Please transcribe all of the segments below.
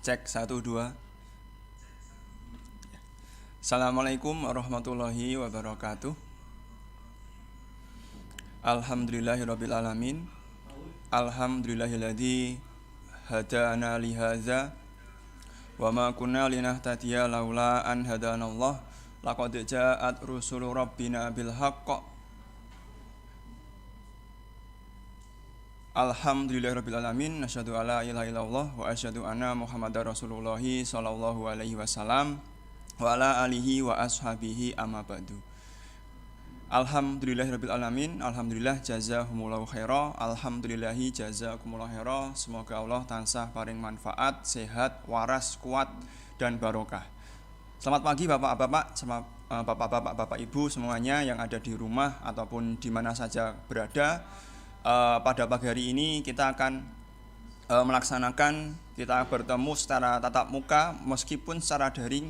Cek 1 2. Assalamualaikum warahmatullahi wabarakatuh. Alhamdulillahirabbil alamin. Alhamdulillahilladzi hadana li hadza wa ma kunna linahtadiya laula an hadanallah. Laqad ja'at rusulu rabbina bil haqq. Alhamdulillahirabbil alamin. Asyhadu alla ilaha illallah wa asyhadu anna Muhammadar Rasulullah sallallahu alaihi wasallam wa ala alihi wa ashabihi amma ba'du. Alhamdulillahirabbil alamin. Alhamdulillah jazakumullahu khaira. Alhamdulillahi jazakumullahu khaira. Semoga Allah tansah paring manfaat, sehat, waras, kuat dan barokah. Selamat pagi Bapak-bapak, Bapak-bapak, Ibu semuanya yang ada di rumah ataupun di mana saja berada. Pada pagi hari ini kita akan kita bertemu secara tatap muka meskipun secara daring.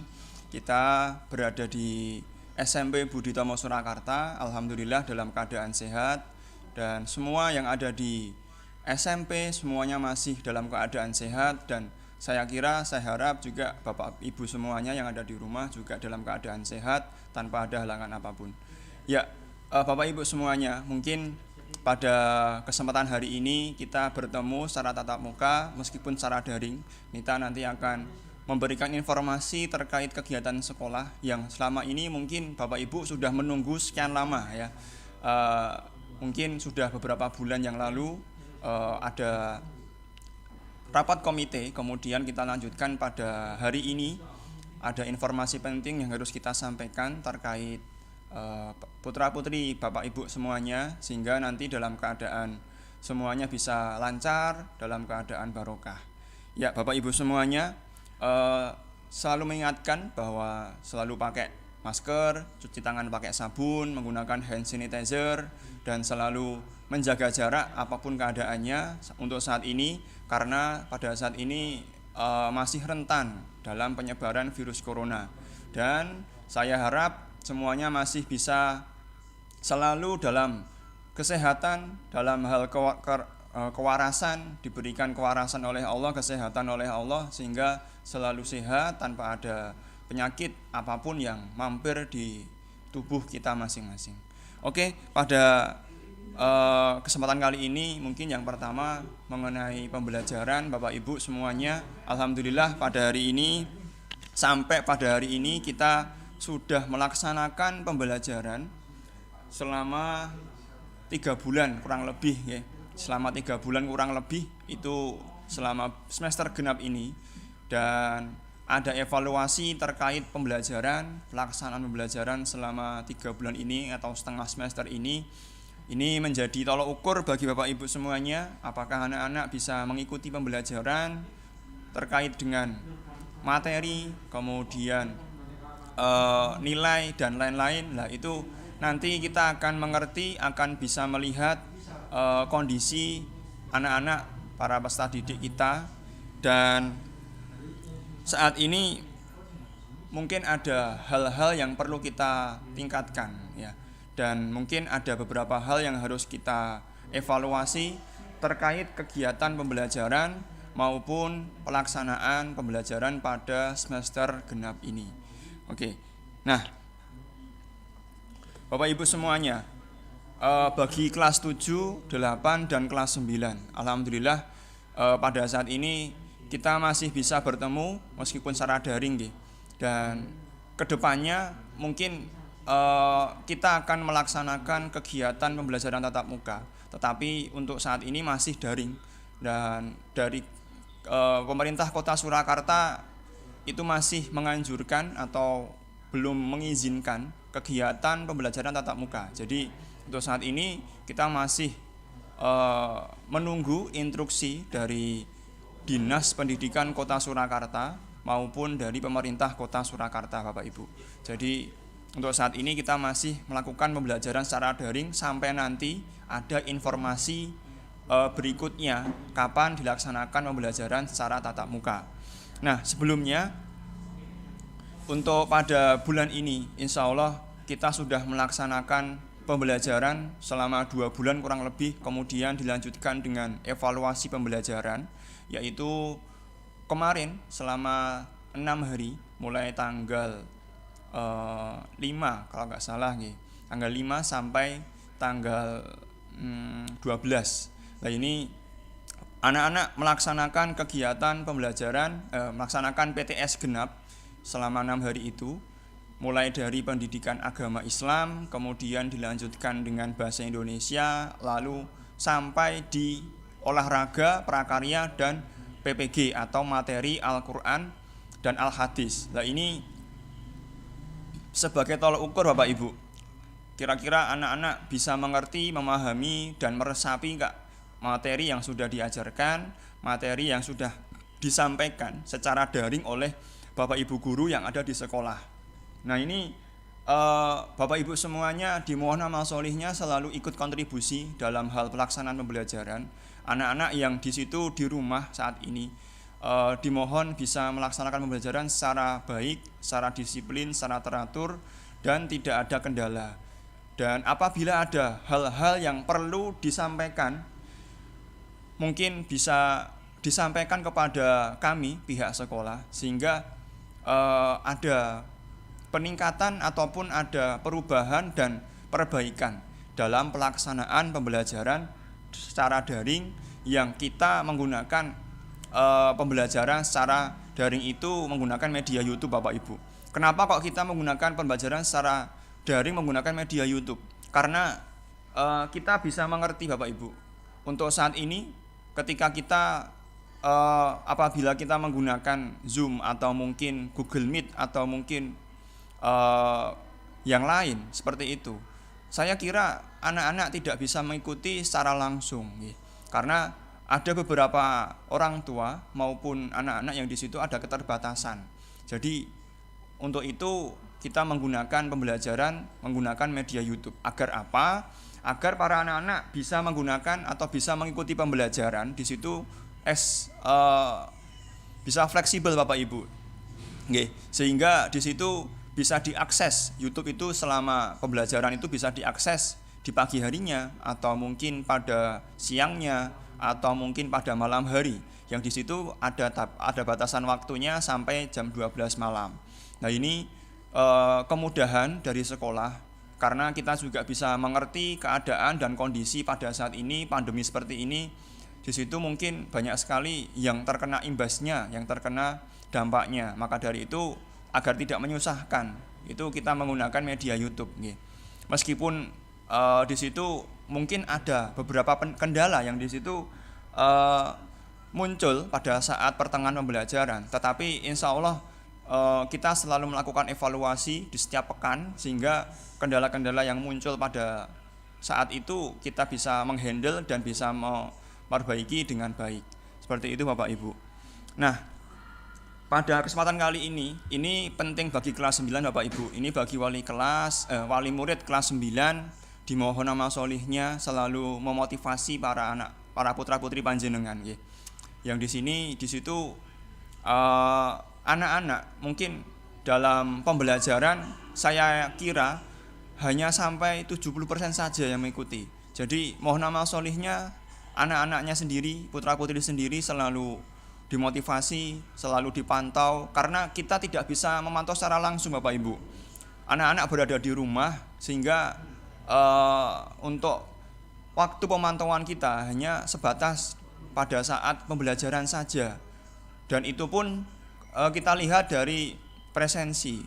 Kita berada di SMP Budi Tomo Surakarta, alhamdulillah dalam keadaan sehat, dan semua yang ada di SMP semuanya masih dalam keadaan sehat, dan saya harap juga Bapak Ibu semuanya yang ada di rumah juga dalam keadaan sehat tanpa ada halangan apapun. Ya, Bapak Ibu semuanya, mungkin pada kesempatan hari ini kita bertemu secara tatap muka meskipun secara daring. Kita nanti akan memberikan informasi terkait kegiatan sekolah yang selama ini mungkin Bapak Ibu sudah menunggu sekian lama ya. Mungkin sudah beberapa bulan yang lalu ada rapat komite, kemudian kita lanjutkan pada hari ini. Ada informasi penting yang harus kita sampaikan terkait putra-putri Bapak Ibu semuanya, sehingga nanti dalam keadaan semuanya bisa lancar, dalam keadaan barokah. Ya, Bapak Ibu semuanya, selalu mengingatkan bahwa selalu pakai masker, cuci tangan pakai sabun, menggunakan hand sanitizer, dan selalu menjaga jarak apapun keadaannya untuk saat ini, karena pada saat ini masih rentan dalam penyebaran virus corona. Dan saya harap semuanya masih bisa selalu dalam kesehatan, dalam hal kewarasan, diberikan kewarasan oleh Allah, kesehatan oleh Allah, sehingga selalu sehat tanpa ada penyakit apapun yang mampir di tubuh kita masing-masing. Oke, pada kesempatan kali ini mungkin yang pertama mengenai pembelajaran Bapak Ibu semuanya. Alhamdulillah pada hari ini, sampai pada hari ini kita sudah melaksanakan pembelajaran selama 3 bulan kurang lebih ya. Selama 3 bulan kurang lebih itu selama semester genap ini, dan ada evaluasi terkait pembelajaran, pelaksanaan pembelajaran selama 3 bulan ini atau setengah semester ini. Ini menjadi tolok ukur bagi Bapak Ibu semuanya, apakah anak-anak bisa mengikuti pembelajaran terkait dengan materi, kemudian nilai dan lain-lain. Nah, itu nanti kita akan mengerti, akan bisa melihat kondisi anak-anak, para peserta didik kita. Dan saat ini mungkin ada hal-hal yang perlu kita tingkatkan ya, dan mungkin ada beberapa hal yang harus kita evaluasi terkait kegiatan pembelajaran maupun pelaksanaan pembelajaran pada semester genap ini. Oke, nah Bapak Ibu semuanya, bagi kelas 7, 8, dan kelas 9, alhamdulillah pada saat ini kita masih bisa bertemu meskipun secara daring. Dan kedepannya mungkin kita akan melaksanakan kegiatan pembelajaran tatap muka, tetapi untuk saat ini masih daring. Dan dari pemerintah Kota Surakarta itu masih menganjurkan atau belum mengizinkan kegiatan pembelajaran tatap muka. Jadi untuk saat ini kita masih menunggu instruksi dari Dinas Pendidikan Kota Surakarta maupun dari pemerintah Kota Surakarta, Bapak Ibu. Jadi untuk saat ini kita masih melakukan pembelajaran secara daring sampai nanti ada informasi berikutnya kapan dilaksanakan pembelajaran secara tatap muka. Nah, sebelumnya untuk pada bulan ini insya Allah kita sudah melaksanakan pembelajaran selama 2 bulan kurang lebih, kemudian dilanjutkan dengan evaluasi pembelajaran, yaitu kemarin selama 6 hari mulai tanggal 5 kalau nggak salah nih, tanggal 5 sampai tanggal 12. Nah ini anak-anak melaksanakan kegiatan pembelajaran, melaksanakan PTS genap selama 6 hari itu, mulai dari pendidikan agama Islam, kemudian dilanjutkan dengan bahasa Indonesia, lalu sampai di olahraga, prakarya, dan PPG atau materi Al-Quran dan Al-Hadis. Nah ini sebagai tolak ukur Bapak Ibu, kira-kira anak-anak bisa mengerti, memahami, dan meresapi nggak materi yang sudah diajarkan, materi yang sudah disampaikan secara daring oleh Bapak Ibu guru yang ada di sekolah. Nah ini Bapak Ibu semuanya dimohon amal solihnya selalu ikut kontribusi dalam hal pelaksanaan pembelajaran. Anak-anak yang di situ di rumah saat ini dimohon bisa melaksanakan pembelajaran secara baik, secara disiplin, secara teratur, dan tidak ada kendala. Dan apabila ada hal-hal yang perlu disampaikan, mungkin bisa disampaikan kepada kami pihak sekolah, sehingga ada peningkatan ataupun ada perubahan dan perbaikan dalam pelaksanaan pembelajaran secara daring yang kita menggunakan pembelajaran secara daring itu menggunakan media YouTube Bapak Ibu. Kenapa kok kita menggunakan pembelajaran secara daring menggunakan media YouTube? Karena kita bisa mengerti Bapak Ibu. Untuk saat ini ketika kita apabila kita menggunakan Zoom atau mungkin Google Meet atau mungkin yang lain seperti itu, saya kira anak-anak tidak bisa mengikuti secara langsung, karena ada beberapa orang tua maupun anak-anak yang di situ ada keterbatasan. Jadi untuk itu kita menggunakan pembelajaran menggunakan media YouTube. Agar apa? Agar para anak-anak bisa menggunakan atau bisa mengikuti pembelajaran di situ bisa fleksibel Bapak Ibu. Sehingga di situ bisa diakses YouTube itu selama pembelajaran itu bisa diakses di pagi harinya atau mungkin pada siangnya atau mungkin pada malam hari, yang di situ ada batasan waktunya sampai jam 12 malam. Nah ini kemudahan dari sekolah, karena kita juga bisa mengerti keadaan dan kondisi pada saat ini pandemi seperti ini. Di situ mungkin banyak sekali yang terkena imbasnya, yang terkena dampaknya. Maka dari itu agar tidak menyusahkan, itu kita menggunakan media YouTube. Meskipun di situ mungkin ada beberapa kendala yang di situ muncul pada saat pertengahan pembelajaran, tetapi insya Allah kita selalu melakukan evaluasi di setiap pekan, sehingga kendala-kendala yang muncul pada saat itu kita bisa menghandle dan bisa memperbaiki dengan baik. Seperti itu Bapak Ibu. Nah, pada kesempatan kali ini penting bagi kelas 9 Bapak Ibu. Ini bagi wali murid kelas 9, dimohon amal solihnya selalu memotivasi para putra-putri panjenengan. Yang di situ anak-anak mungkin dalam pembelajaran saya kira hanya sampai 70% saja yang mengikuti. Jadi mohon amal solihnya anak-anaknya sendiri, putra-putri sendiri selalu dimotivasi, selalu dipantau, karena kita tidak bisa memantau secara langsung Bapak Ibu. Anak-anak berada di rumah, sehingga untuk waktu pemantauan kita hanya sebatas pada saat pembelajaran saja. Dan itu pun kita lihat dari presensi,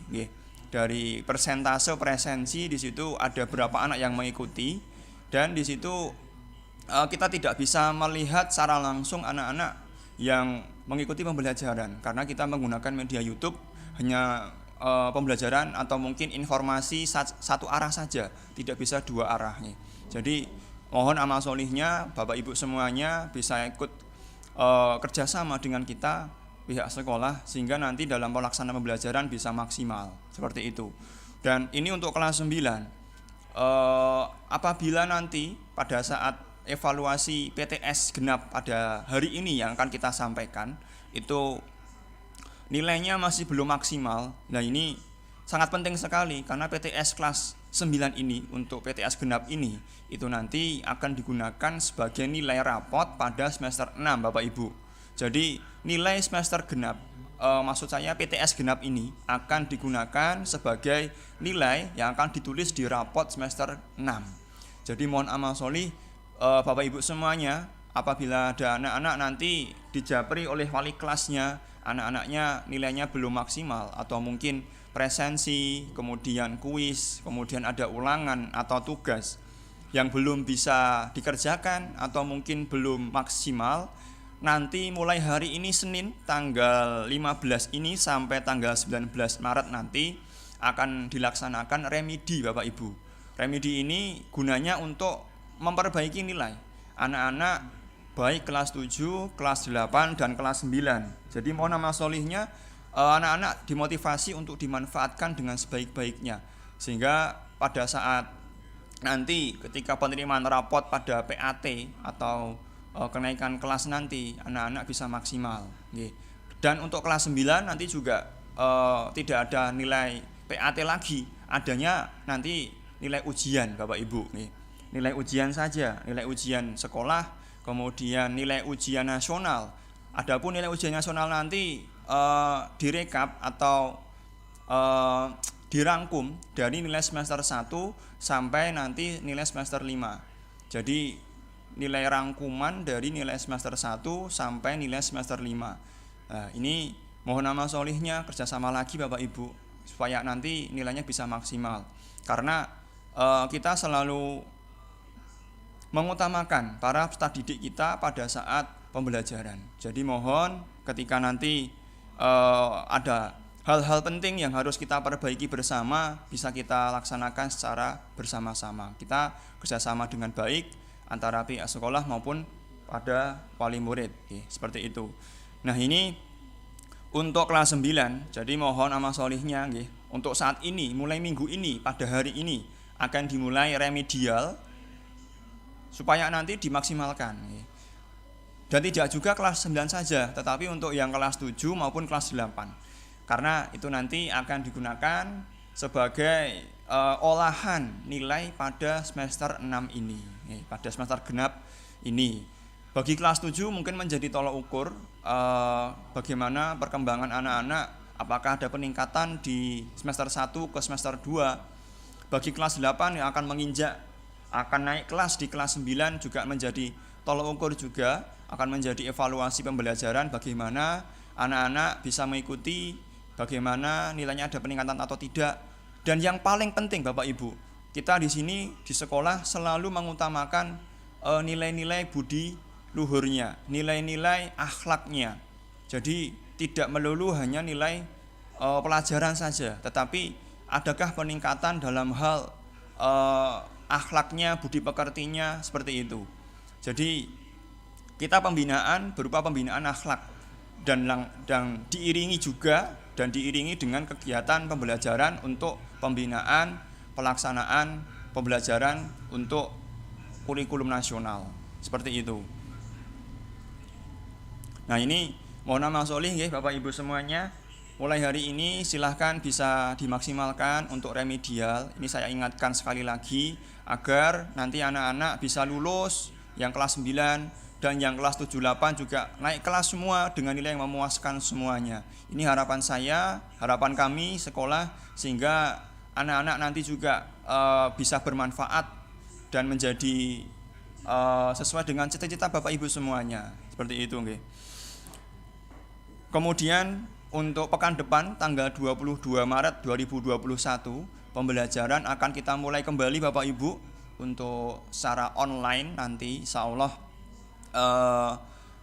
dari persentase presensi. Di situ ada berapa anak yang mengikuti, dan di situ kita tidak bisa melihat secara langsung anak-anak yang mengikuti pembelajaran, karena kita menggunakan media YouTube hanya pembelajaran atau mungkin informasi satu arah saja, tidak bisa dua arah. Jadi mohon amal solihnya Bapak Ibu semuanya bisa ikut kerjasama dengan kita pihak sekolah, sehingga nanti dalam pelaksanaan pembelajaran bisa maksimal seperti itu. Dan ini untuk kelas 9. Apabila nanti pada saat evaluasi PTS genap pada hari ini yang akan kita sampaikan, itu nilainya masih belum maksimal. Nah ini sangat penting sekali, karena PTS kelas 9 ini, untuk PTS genap ini, itu nanti akan digunakan sebagai nilai rapot pada semester 6 Bapak Ibu. Jadi nilai semester genap, maksud saya PTS genap ini akan digunakan sebagai nilai yang akan ditulis di rapot semester 6. Jadi mohon amal solih Bapak Ibu semuanya, apabila ada anak-anak nanti dijapri oleh wali kelasnya, anak-anaknya nilainya belum maksimal atau mungkin presensi, kemudian kuis, kemudian ada ulangan atau tugas yang belum bisa dikerjakan atau mungkin belum maksimal, nanti mulai hari ini Senin tanggal 15 ini sampai tanggal 19 Maret nanti akan dilaksanakan remedi Bapak Ibu. Remedi ini gunanya untuk memperbaiki nilai anak-anak baik kelas 7, kelas 8, dan kelas 9. Jadi mohon amal solihnya anak-anak dimotivasi untuk dimanfaatkan dengan sebaik-baiknya, sehingga pada saat nanti ketika penerimaan rapot pada PAT atau kenaikan kelas nanti anak-anak bisa maksimal. Dan untuk kelas 9 nanti juga tidak ada nilai PAT lagi, adanya nanti nilai ujian Bapak Ibu. Nilai ujian saja, nilai ujian sekolah, kemudian nilai ujian nasional. Adapun nilai ujian nasional nanti direkap atau dirangkum dari nilai semester 1 sampai nanti nilai semester 5. Jadi nilai rangkuman dari nilai semester 1 sampai nilai semester 5. Nah, ini mohon amal solihnya kerjasama lagi Bapak Ibu supaya nanti nilainya bisa maksimal. Karena kita selalu mengutamakan para peserta didik kita pada saat pembelajaran. Jadi mohon ketika nanti ada hal-hal penting yang harus kita perbaiki bersama, bisa kita laksanakan secara bersama-sama. Kita kerjasama dengan baik antara pihak sekolah maupun pada wali murid, seperti itu. Nah ini untuk kelas 9, jadi mohon amal solihnya, untuk saat ini, mulai minggu ini, pada hari ini akan dimulai remedial supaya nanti dimaksimalkan. Dan tidak juga kelas 9 saja, tetapi untuk yang kelas 7 maupun kelas 8. Karena itu nanti akan digunakan sebagai olahan nilai pada semester 6 ini, pada semester genap ini. Bagi kelas 7 mungkin menjadi tolok ukur bagaimana perkembangan anak-anak, apakah ada peningkatan di semester 1 ke semester 2. Bagi kelas 8 yang akan menginjak, akan naik kelas di kelas 9 juga menjadi tolok ukur juga, akan menjadi evaluasi pembelajaran bagaimana anak-anak bisa mengikuti, bagaimana nilainya ada peningkatan atau tidak. Dan yang paling penting Bapak Ibu, kita di sini di sekolah selalu mengutamakan nilai-nilai budi luhurnya, nilai-nilai akhlaknya. Jadi tidak melulu hanya nilai pelajaran saja, tetapi adakah peningkatan dalam hal akhlaknya, budi pekertinya, seperti itu. Jadi kita pembinaan berupa pembinaan akhlak dan diiringi juga dan diiringi dengan kegiatan pembelajaran untuk pembinaan pelaksanaan pembelajaran untuk kurikulum nasional, seperti itu. Nah ini mohon amal solih Bapak Ibu semuanya, mulai hari ini silahkan bisa dimaksimalkan untuk remedial. Ini saya ingatkan sekali lagi agar nanti anak-anak bisa lulus yang kelas 9 dan yang kelas 7-8 juga naik kelas semua dengan nilai yang memuaskan semuanya. Ini harapan saya, harapan kami sekolah, sehingga anak-anak nanti juga bisa bermanfaat dan menjadi sesuai dengan cita-cita Bapak Ibu semuanya. Seperti itu. Kemudian untuk pekan depan tanggal 22 Maret 2021 pembelajaran akan kita mulai kembali Bapak Ibu untuk secara online nanti insyaallah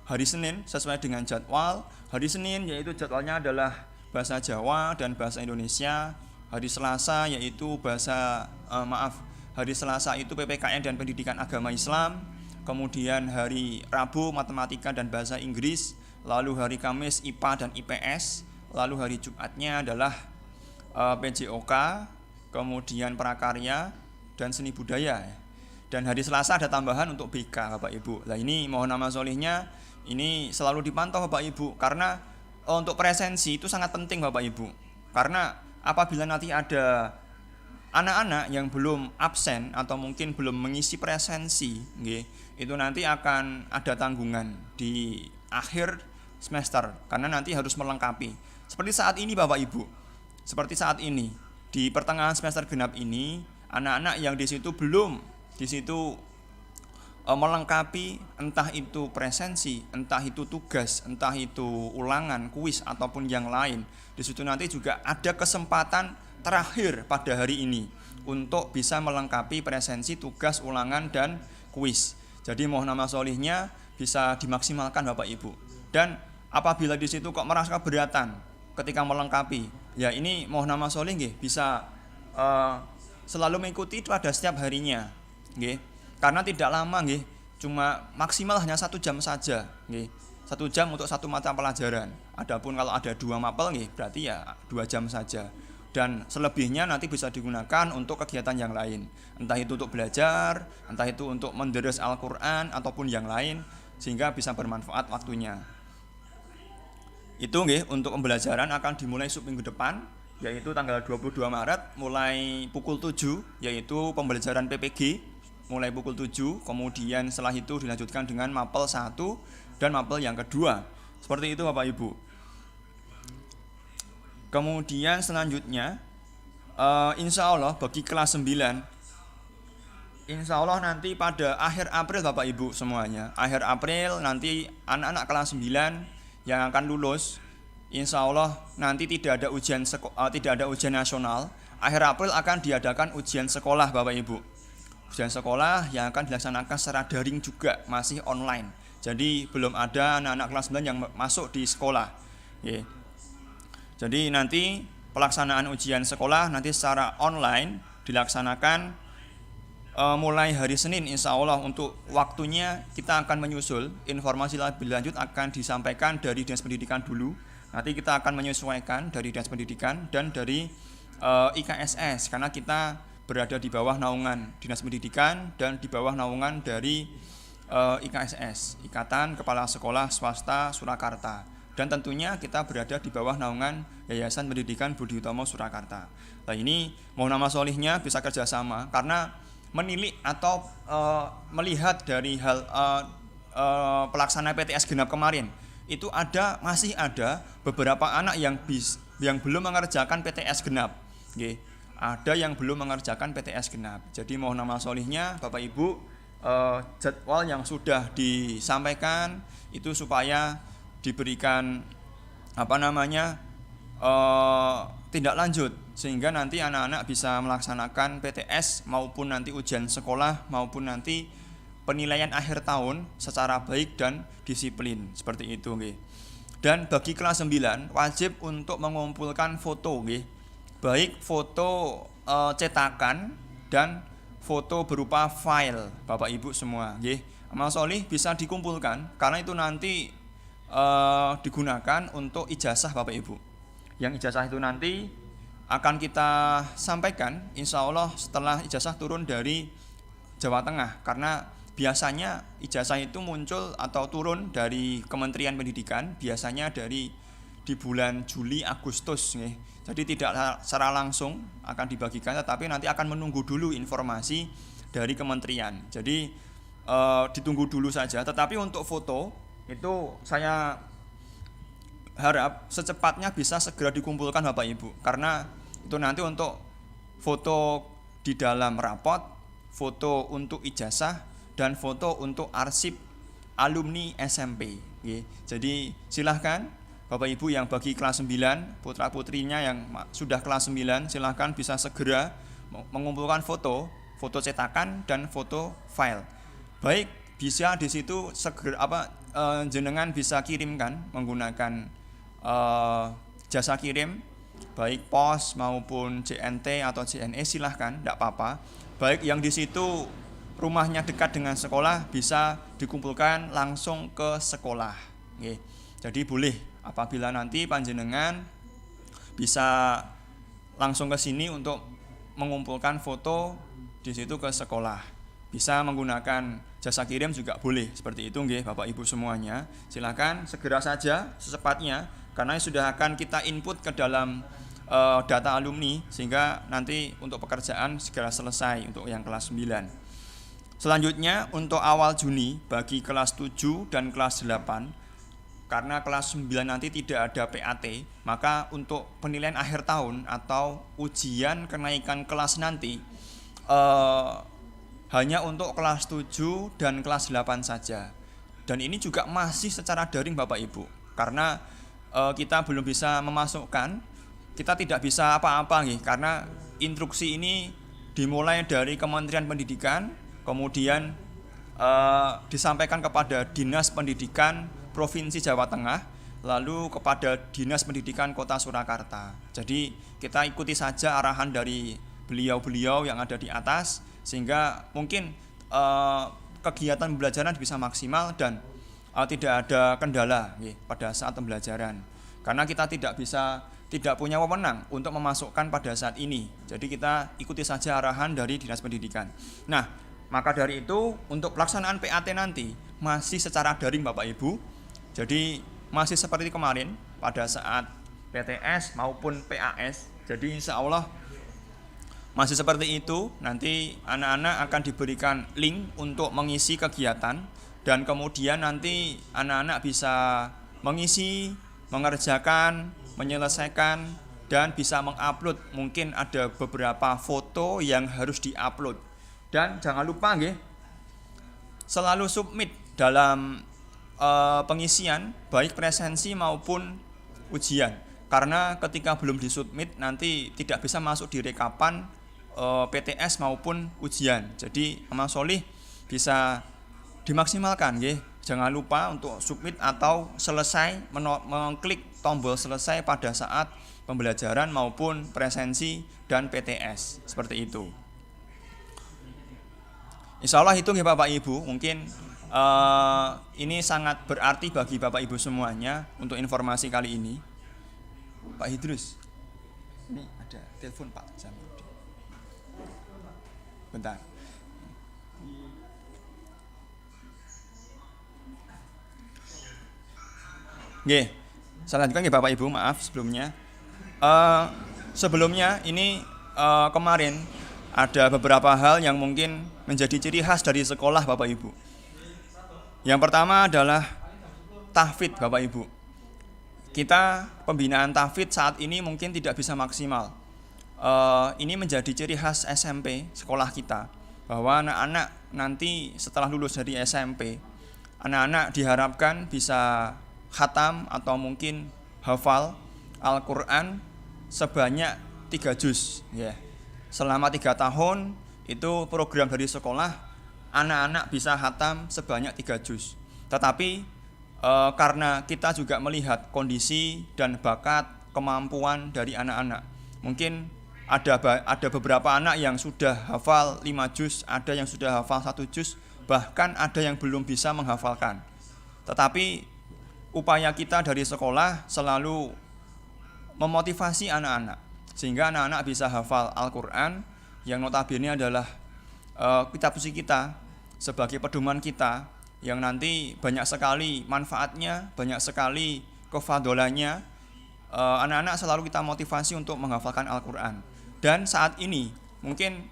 hari Senin sesuai dengan jadwal. Hari Senin yaitu jadwalnya adalah bahasa Jawa dan bahasa Indonesia. Hari Selasa yaitu hari Selasa itu PPKN dan Pendidikan Agama Islam. Kemudian hari Rabu matematika dan bahasa Inggris. Lalu hari Kamis IPA dan IPS. Lalu hari Jumatnya adalah PJOK, kemudian prakarya dan seni budaya. Dan hari Selasa ada tambahan untuk BK Bapak Ibu. Nah ini mohon amal solihnya ini selalu dipantau Bapak Ibu, karena untuk presensi itu sangat penting Bapak Ibu. Karena apabila nanti ada anak-anak yang belum absen atau mungkin belum mengisi presensi, itu nanti akan ada tanggungan di akhir semester karena nanti harus melengkapi. Seperti saat ini Bapak Ibu. Seperti saat ini di pertengahan semester genap ini anak-anak yang di situ belum di situ melengkapi entah itu presensi, entah itu tugas, entah itu ulangan, kuis ataupun yang lain. Di situ nanti juga ada kesempatan terakhir pada hari ini untuk bisa melengkapi presensi, tugas, ulangan dan kuis. Jadi mohon nama sholihnya bisa dimaksimalkan Bapak Ibu. Dan apabila di situ kok merasa keberatan ketika melengkapi, ya ini mohon nama sholih nggih bisa selalu mengikuti pada setiap harinya, nggih. Karena tidak lama nggih, cuma maksimal hanya 1 jam saja nggih. 1 jam untuk satu mata pelajaran. Adapun kalau ada 2 mapel nggih, berarti ya 2 jam saja. Dan selebihnya nanti bisa digunakan untuk kegiatan yang lain. Entah itu untuk belajar, entah itu untuk menderes Al-Qur'an ataupun yang lain sehingga bisa bermanfaat waktunya. Itu nggih untuk pembelajaran akan dimulai minggu depan yaitu tanggal 22 Maret mulai pukul 7 yaitu pembelajaran PPG mulai pukul 7, kemudian setelah itu dilanjutkan dengan mapel 1 dan mapel yang kedua. Seperti itu Bapak Ibu. Kemudian selanjutnya insya Allah bagi kelas 9 insya Allah nanti pada akhir April Bapak Ibu semuanya, akhir April nanti anak-anak kelas 9 yang akan lulus insya Allah nanti tidak ada ujian nasional. Akhir April akan diadakan ujian sekolah Bapak Ibu. Ujian sekolah yang akan dilaksanakan secara daring juga, masih online. Jadi belum ada anak-anak kelas 9 yang masuk di sekolah. Jadi nanti pelaksanaan ujian sekolah nanti secara online dilaksanakan mulai hari Senin insya Allah. Untuk waktunya kita akan menyusul, informasi lebih lanjut akan disampaikan dari Dinas Pendidikan dulu. Nanti kita akan menyesuaikan dari Dinas Pendidikan dan dari IKSS karena kita berada di bawah naungan Dinas Pendidikan dan di bawah naungan dari IKSS, Ikatan Kepala Sekolah Swasta Surakarta. Dan tentunya kita berada di bawah naungan Yayasan Pendidikan Budi Utomo Surakarta. Nah ini mohon nama sholihnya bisa kerjasama karena menilik atau melihat dari hal pelaksanaan PTS genap kemarin itu masih ada beberapa anak yang belum mengerjakan PTS genap. Ada yang belum mengerjakan PTS genap. Jadi mohon nama sholihnya Bapak Ibu jadwal yang sudah disampaikan itu supaya diberikan tindak lanjut sehingga nanti anak-anak bisa melaksanakan PTS maupun nanti ujian sekolah maupun nanti penilaian akhir tahun secara baik dan disiplin seperti itu nggih. Dan bagi kelas 9 wajib untuk mengumpulkan foto nggih. Baik foto cetakan dan foto berupa file Bapak Ibu semua nggih. Amal sholih bisa dikumpulkan karena itu nanti digunakan untuk ijazah Bapak Ibu. Yang ijazah itu nanti akan kita sampaikan insya Allah setelah ijazah turun dari Jawa Tengah karena biasanya ijazah itu muncul atau turun dari Kementerian Pendidikan biasanya di bulan Juli Agustus nih. Jadi tidak secara langsung akan dibagikan tetapi nanti akan menunggu dulu informasi dari kementerian. Jadi ditunggu dulu saja. Tetapi untuk foto itu saya harap secepatnya bisa segera dikumpulkan Bapak Ibu karena itu nanti untuk foto di dalam rapot, foto untuk ijazah dan foto untuk arsip alumni SMP. Jadi silahkan Bapak Ibu yang bagi kelas 9, putra-putrinya yang sudah kelas 9 silahkan bisa segera mengumpulkan foto cetakan dan foto file. Baik bisa di situ segera jenengan bisa kirimkan menggunakan jasa kirim baik pos maupun JNT atau JNE silahkan, tidak apa-apa. Baik yang di situ rumahnya dekat dengan sekolah bisa dikumpulkan langsung ke sekolah. Jadi boleh apabila nanti panjenengan bisa langsung ke sini untuk mengumpulkan foto di situ ke sekolah. Bisa menggunakan jasa kirim juga boleh seperti itu nggih Bapak Ibu semuanya. Silakan segera saja secepatnya karena sudah akan kita input ke dalam data alumni sehingga nanti untuk pekerjaan segera selesai untuk yang kelas 9. Selanjutnya untuk awal Juni bagi kelas 7 dan kelas 8 karena kelas 9 nanti tidak ada PAT, maka untuk penilaian akhir tahun atau ujian kenaikan kelas nanti hanya untuk kelas 7 dan kelas 8 saja. Dan ini juga masih secara daring Bapak Ibu, karena kita belum bisa memasukkan, kita tidak bisa apa-apa nih, karena instruksi ini dimulai dari Kementerian Pendidikan, kemudian disampaikan kepada Dinas Pendidikan Provinsi Jawa Tengah, lalu kepada Dinas Pendidikan Kota Surakarta. Jadi kita ikuti saja arahan dari beliau-beliau yang ada di atas, sehingga mungkin kegiatan pembelajaran bisa maksimal dan tidak ada kendala pada saat pembelajaran. Karena kita tidak punya wewenang untuk memasukkan pada saat ini. Jadi kita ikuti saja arahan dari Dinas Pendidikan. Nah, maka dari itu untuk pelaksanaan PAT nanti masih secara daring Bapak Ibu. Jadi masih seperti kemarin pada saat PTS maupun PAS. Jadi insya Allah masih seperti itu. Nanti anak-anak akan diberikan link untuk mengisi kegiatan, dan kemudian nanti anak-anak bisa mengisi, mengerjakan, menyelesaikan, dan bisa mengupload. Mungkin ada beberapa foto yang harus diupload. Dan jangan lupa selalu submit dalam pengisian baik presensi maupun ujian, karena ketika belum disubmit nanti tidak bisa masuk di rekapan PTS maupun ujian. Jadi amal solih bisa dimaksimalkan Jangan lupa untuk submit atau selesai, mengklik tombol selesai pada saat pembelajaran maupun presensi dan PTS, seperti itu. Insya Allah itu Bapak Ibu, mungkin ini sangat berarti bagi Bapak Ibu semuanya untuk informasi kali ini. Pak Idrus, ini ada telepon Pak Zamrudi. Bentar. Saya lanjutkan Bapak Ibu, maaf sebelumnya. Sebelumnya ini kemarin ada beberapa hal yang mungkin menjadi ciri khas dari sekolah Bapak Ibu. Yang pertama adalah tahfidz Bapak Ibu. Kita pembinaan tahfidz saat ini mungkin tidak bisa maksimal. Ini menjadi ciri khas SMP sekolah kita, bahwa anak-anak nanti setelah lulus dari SMP, anak-anak diharapkan bisa khatam atau mungkin hafal Al-Quran sebanyak 3 juz Selama 3 tahun itu program dari sekolah, anak-anak bisa khatam sebanyak 3 juz. Tetapi karena kita juga melihat kondisi dan bakat, kemampuan dari anak-anak, mungkin ada beberapa anak yang sudah hafal 5 juz, ada yang sudah hafal 1 juz, bahkan ada yang belum bisa menghafalkan. Tetapi upaya kita dari sekolah selalu memotivasi anak-anak, sehingga anak-anak bisa hafal Al-Quran, yang notabene adalah kitab suci kita sebagai pedoman kita, yang nanti banyak sekali manfaatnya, banyak sekali kefadolannya. Anak-anak selalu kita motivasi untuk menghafalkan Al-Quran. Dan saat ini mungkin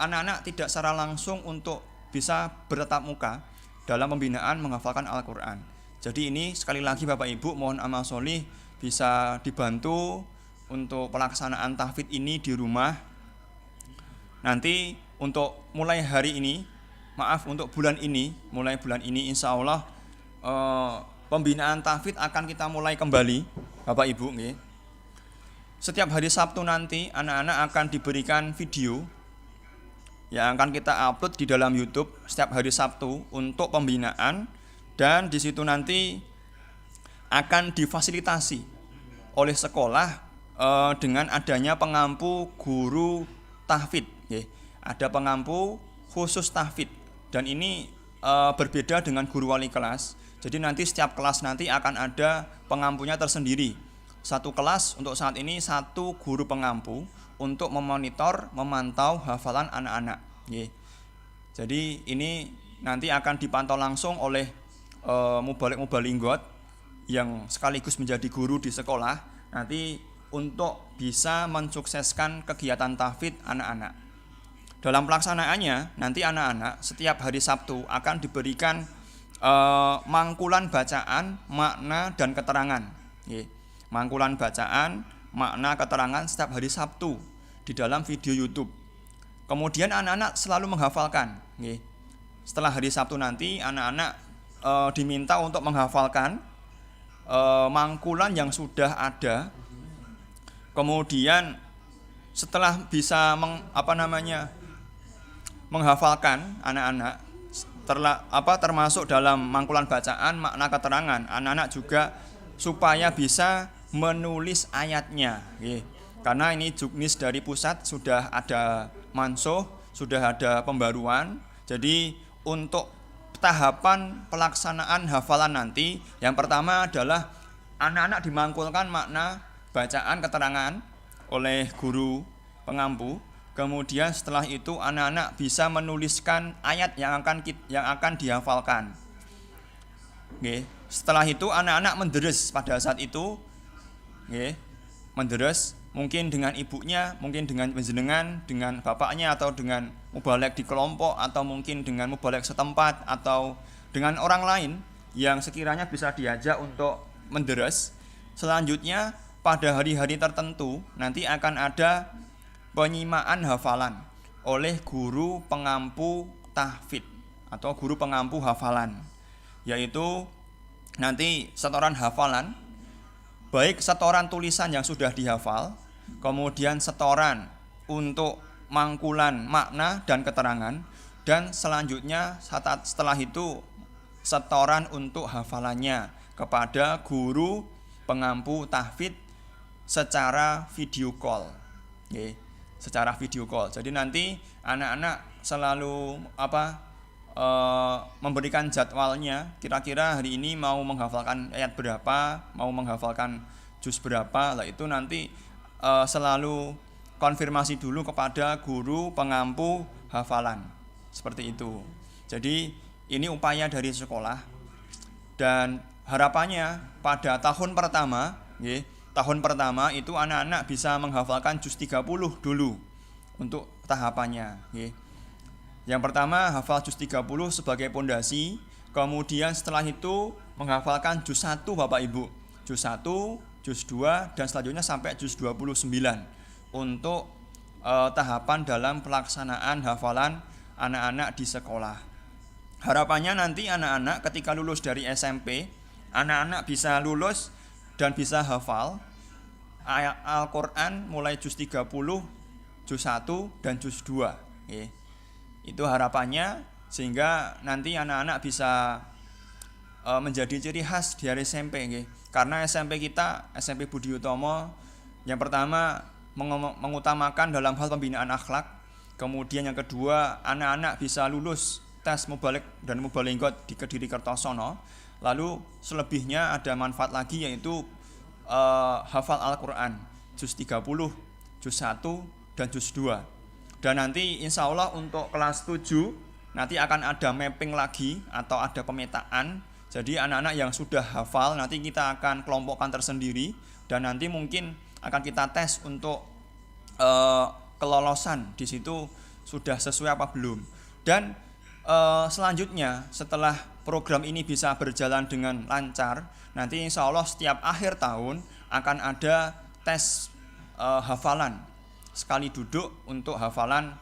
anak-anak tidak secara langsung untuk bisa bertatap muka dalam pembinaan menghafalkan Al-Quran. Jadi ini sekali lagi Bapak Ibu, mohon amal solih bisa dibantu untuk pelaksanaan tahfidz ini di rumah. Nanti untuk mulai hari ini, untuk bulan ini, mulai bulan ini insya Allah pembinaan tahfidz akan kita mulai kembali Bapak Ibu. Setiap hari Sabtu nanti anak-anak akan diberikan video yang akan kita upload di dalam YouTube setiap hari Sabtu untuk pembinaan, dan di situ nanti akan difasilitasi oleh sekolah dengan adanya pengampu guru tahfidz. Ada pengampu khusus tahfidz, dan ini berbeda dengan guru wali kelas. Jadi nanti setiap kelas nanti akan ada pengampunya tersendiri. Satu kelas untuk saat ini 1 guru pengampu untuk memonitor, memantau hafalan anak-anak. Jadi ini nanti akan dipantau langsung oleh mubalik-mubalinggot yang sekaligus menjadi guru di sekolah nanti untuk bisa mensukseskan kegiatan tahfidz anak-anak. Dalam pelaksanaannya nanti anak-anak setiap hari Sabtu akan diberikan mangkulan bacaan, makna dan keterangan. Nggih. Mangkulan bacaan, makna, keterangan setiap hari Sabtu di dalam video YouTube. Kemudian anak-anak selalu menghafalkan. Nggih. Setelah hari Sabtu nanti anak-anak diminta untuk menghafalkan mangkulan yang sudah ada. Kemudian setelah bisa menghafalkan anak-anak termasuk dalam mangkulan bacaan, makna, keterangan, anak-anak juga supaya bisa menulis ayatnya. Karena ini juknis dari pusat sudah ada mansuh, sudah ada pembaruan. Jadi untuk tahapan pelaksanaan hafalan nanti, yang pertama adalah anak-anak dimangkulkan makna, bacaan, keterangan oleh guru pengampu. Kemudian setelah itu anak-anak bisa menuliskan ayat yang akan dihafalkan. Oke. Setelah itu anak-anak menderes pada saat itu. Oke. Menderes mungkin dengan ibunya, mungkin dengan penjenengan, dengan bapaknya, atau dengan mubalek di kelompok, atau mungkin dengan mubalek setempat, atau dengan orang lain yang sekiranya bisa diajak untuk menderes. Selanjutnya pada hari-hari tertentu nanti akan ada penyimaan hafalan oleh guru pengampu tahfidz atau guru pengampu hafalan, yaitu nanti setoran hafalan, baik setoran tulisan yang sudah dihafal, kemudian setoran untuk mangkulan makna dan keterangan, dan selanjutnya setelah itu setoran untuk hafalannya kepada guru pengampu tahfidz secara video call. Secara video call. Jadi nanti anak-anak selalu memberikan jadwalnya, kira-kira hari ini mau menghafalkan ayat berapa, mau menghafalkan juz berapa. Lah itu nanti selalu konfirmasi dulu kepada guru pengampu hafalan. Seperti itu. Jadi ini upaya dari sekolah, dan harapannya pada tahun pertama, tahun pertama itu anak-anak bisa menghafalkan juz 30 dulu untuk tahapannya. Yang pertama hafal juz 30 sebagai pondasi, kemudian setelah itu menghafalkan juz 1 Bapak Ibu. Juz 1, juz 2, dan selanjutnya sampai juz 29 untuk tahapan dalam pelaksanaan hafalan anak-anak di sekolah. Harapannya nanti anak-anak ketika lulus dari SMP, anak-anak bisa lulus dan bisa hafal Al-Quran mulai juz 30, juz 1, dan juz 2. Itu harapannya, sehingga nanti anak-anak bisa menjadi ciri khas di SMP. Karena SMP kita, SMP Budi Utomo, yang pertama mengutamakan dalam hal pembinaan akhlak. Kemudian yang kedua, anak-anak bisa lulus tes mubalek dan mubalenggot di Kediri Kertosono. Lalu selebihnya ada manfaat lagi, yaitu hafal Al-Quran juz 30, juz 1, dan juz 2. Dan nanti insya Allah untuk kelas 7 nanti akan ada mapping lagi atau ada pemetaan. Jadi anak-anak yang sudah hafal nanti kita akan kelompokkan tersendiri, dan nanti mungkin akan kita tes untuk kelolosan di situ sudah sesuai apa belum. Dan selanjutnya setelah program ini bisa berjalan dengan lancar, nanti insya Allah setiap akhir tahun akan ada tes hafalan sekali duduk untuk hafalan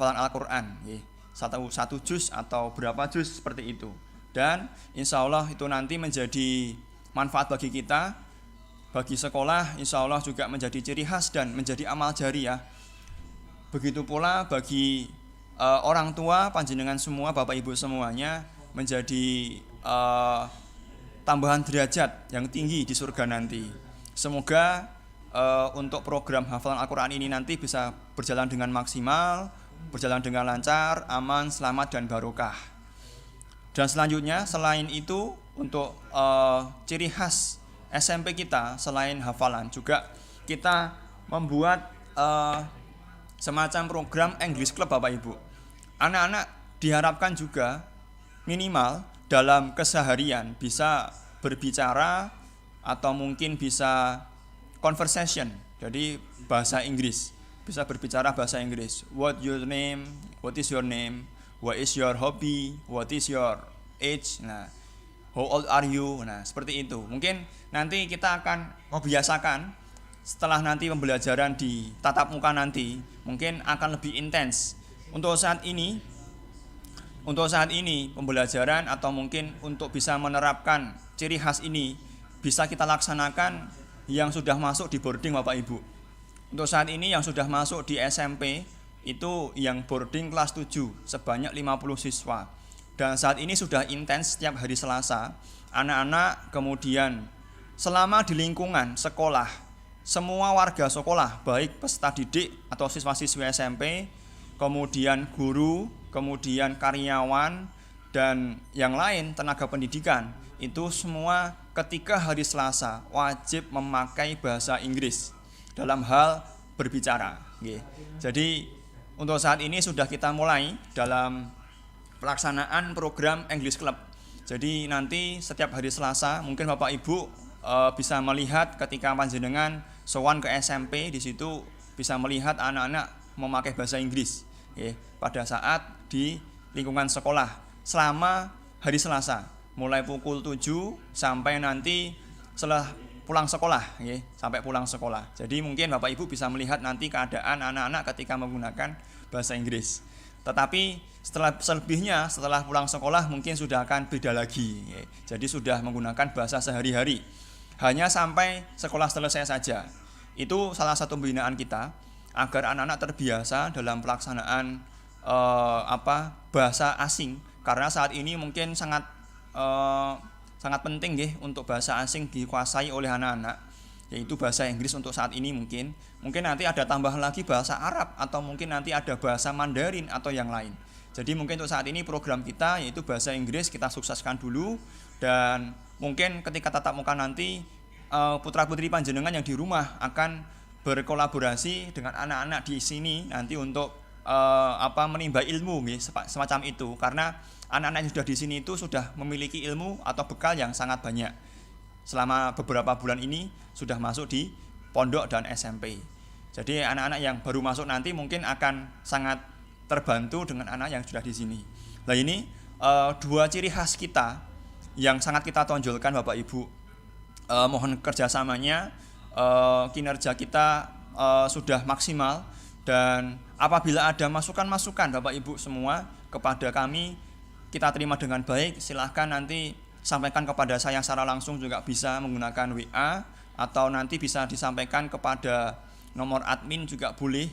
Al-Quran, satu juz atau berapa juz seperti itu. Dan insya Allah itu nanti menjadi manfaat bagi kita, bagi sekolah, insya Allah juga menjadi ciri khas dan menjadi amal jariah. Begitu pula bagi orang tua, panjenengan semua, Bapak Ibu semuanya, menjadi tambahan derajat yang tinggi di surga nanti. Semoga untuk program hafalan Al-Quran ini nanti bisa berjalan dengan maksimal, berjalan dengan lancar, aman, selamat, dan barokah. Dan selanjutnya, selain itu, untuk ciri khas SMP kita, selain hafalan, juga kita membuat semacam program English Club, Bapak Ibu. Anak-anak diharapkan juga minimal dalam keseharian bisa berbicara atau mungkin bisa conversation, jadi bahasa Inggris, bisa berbicara bahasa Inggris. What your name? What is your name? What is your hobby? What is your age. Nah, how old are you? Nah, seperti itu. Mungkin nanti kita akan membiasakan setelah nanti pembelajaran di tatap muka nanti, mungkin akan lebih intens. Untuk saat ini pembelajaran atau mungkin untuk bisa menerapkan ciri khas ini bisa kita laksanakan yang sudah masuk di boarding Bapak Ibu. Untuk saat ini yang sudah masuk di SMP itu yang boarding kelas 7 sebanyak 50 siswa. Dan saat ini sudah intens setiap hari Selasa, anak-anak kemudian selama di lingkungan sekolah, semua warga sekolah baik peserta didik atau siswa-siswi SMP, kemudian guru, kemudian karyawan dan yang lain tenaga pendidikan itu semua ketika hari Selasa wajib memakai bahasa Inggris dalam hal berbicara. Jadi untuk saat ini sudah kita mulai dalam pelaksanaan program English Club. Jadi nanti setiap hari Selasa mungkin Bapak Ibu bisa melihat ketika panjenengan sowan ke SMP, di situ bisa melihat anak-anak memakai bahasa Inggris pada saat di lingkungan sekolah selama hari Selasa mulai pukul 7 sampai nanti setelah pulang sekolah sampai pulang sekolah. Jadi mungkin Bapak Ibu bisa melihat nanti keadaan anak-anak ketika menggunakan bahasa Inggris. Tetapi setelah pulang sekolah mungkin sudah akan beda lagi. Jadi sudah menggunakan bahasa sehari-hari. Hanya sampai sekolah selesai saja. Itu salah satu pembinaan kita agar anak-anak terbiasa dalam pelaksanaan bahasa asing, karena saat ini mungkin sangat penting untuk bahasa asing dikuasai oleh anak-anak, yaitu bahasa Inggris untuk saat ini. Mungkin nanti ada tambahan lagi bahasa Arab atau mungkin nanti ada bahasa Mandarin atau yang lain. Jadi mungkin untuk saat ini program kita yaitu bahasa Inggris kita sukseskan dulu, dan mungkin ketika tatap muka nanti putra-putri panjenengan yang di rumah akan berkolaborasi dengan anak-anak di sini nanti untuk menimba ilmu semacam itu, karena anak-anak yang sudah di sini itu sudah memiliki ilmu atau bekal yang sangat banyak. Selama beberapa bulan ini sudah masuk di pondok dan SMP. Jadi anak-anak yang baru masuk nanti mungkin akan sangat terbantu dengan anak yang sudah di sini. Nah ini dua ciri khas kita yang sangat kita tonjolkan Bapak Ibu. Mohon kerjasamanya, kinerja kita sudah maksimal, dan apabila ada masukan-masukan Bapak Ibu semua kepada kami, kita terima dengan baik. Silahkan nanti sampaikan kepada saya secara langsung, juga bisa menggunakan WA atau nanti bisa disampaikan kepada nomor admin juga boleh,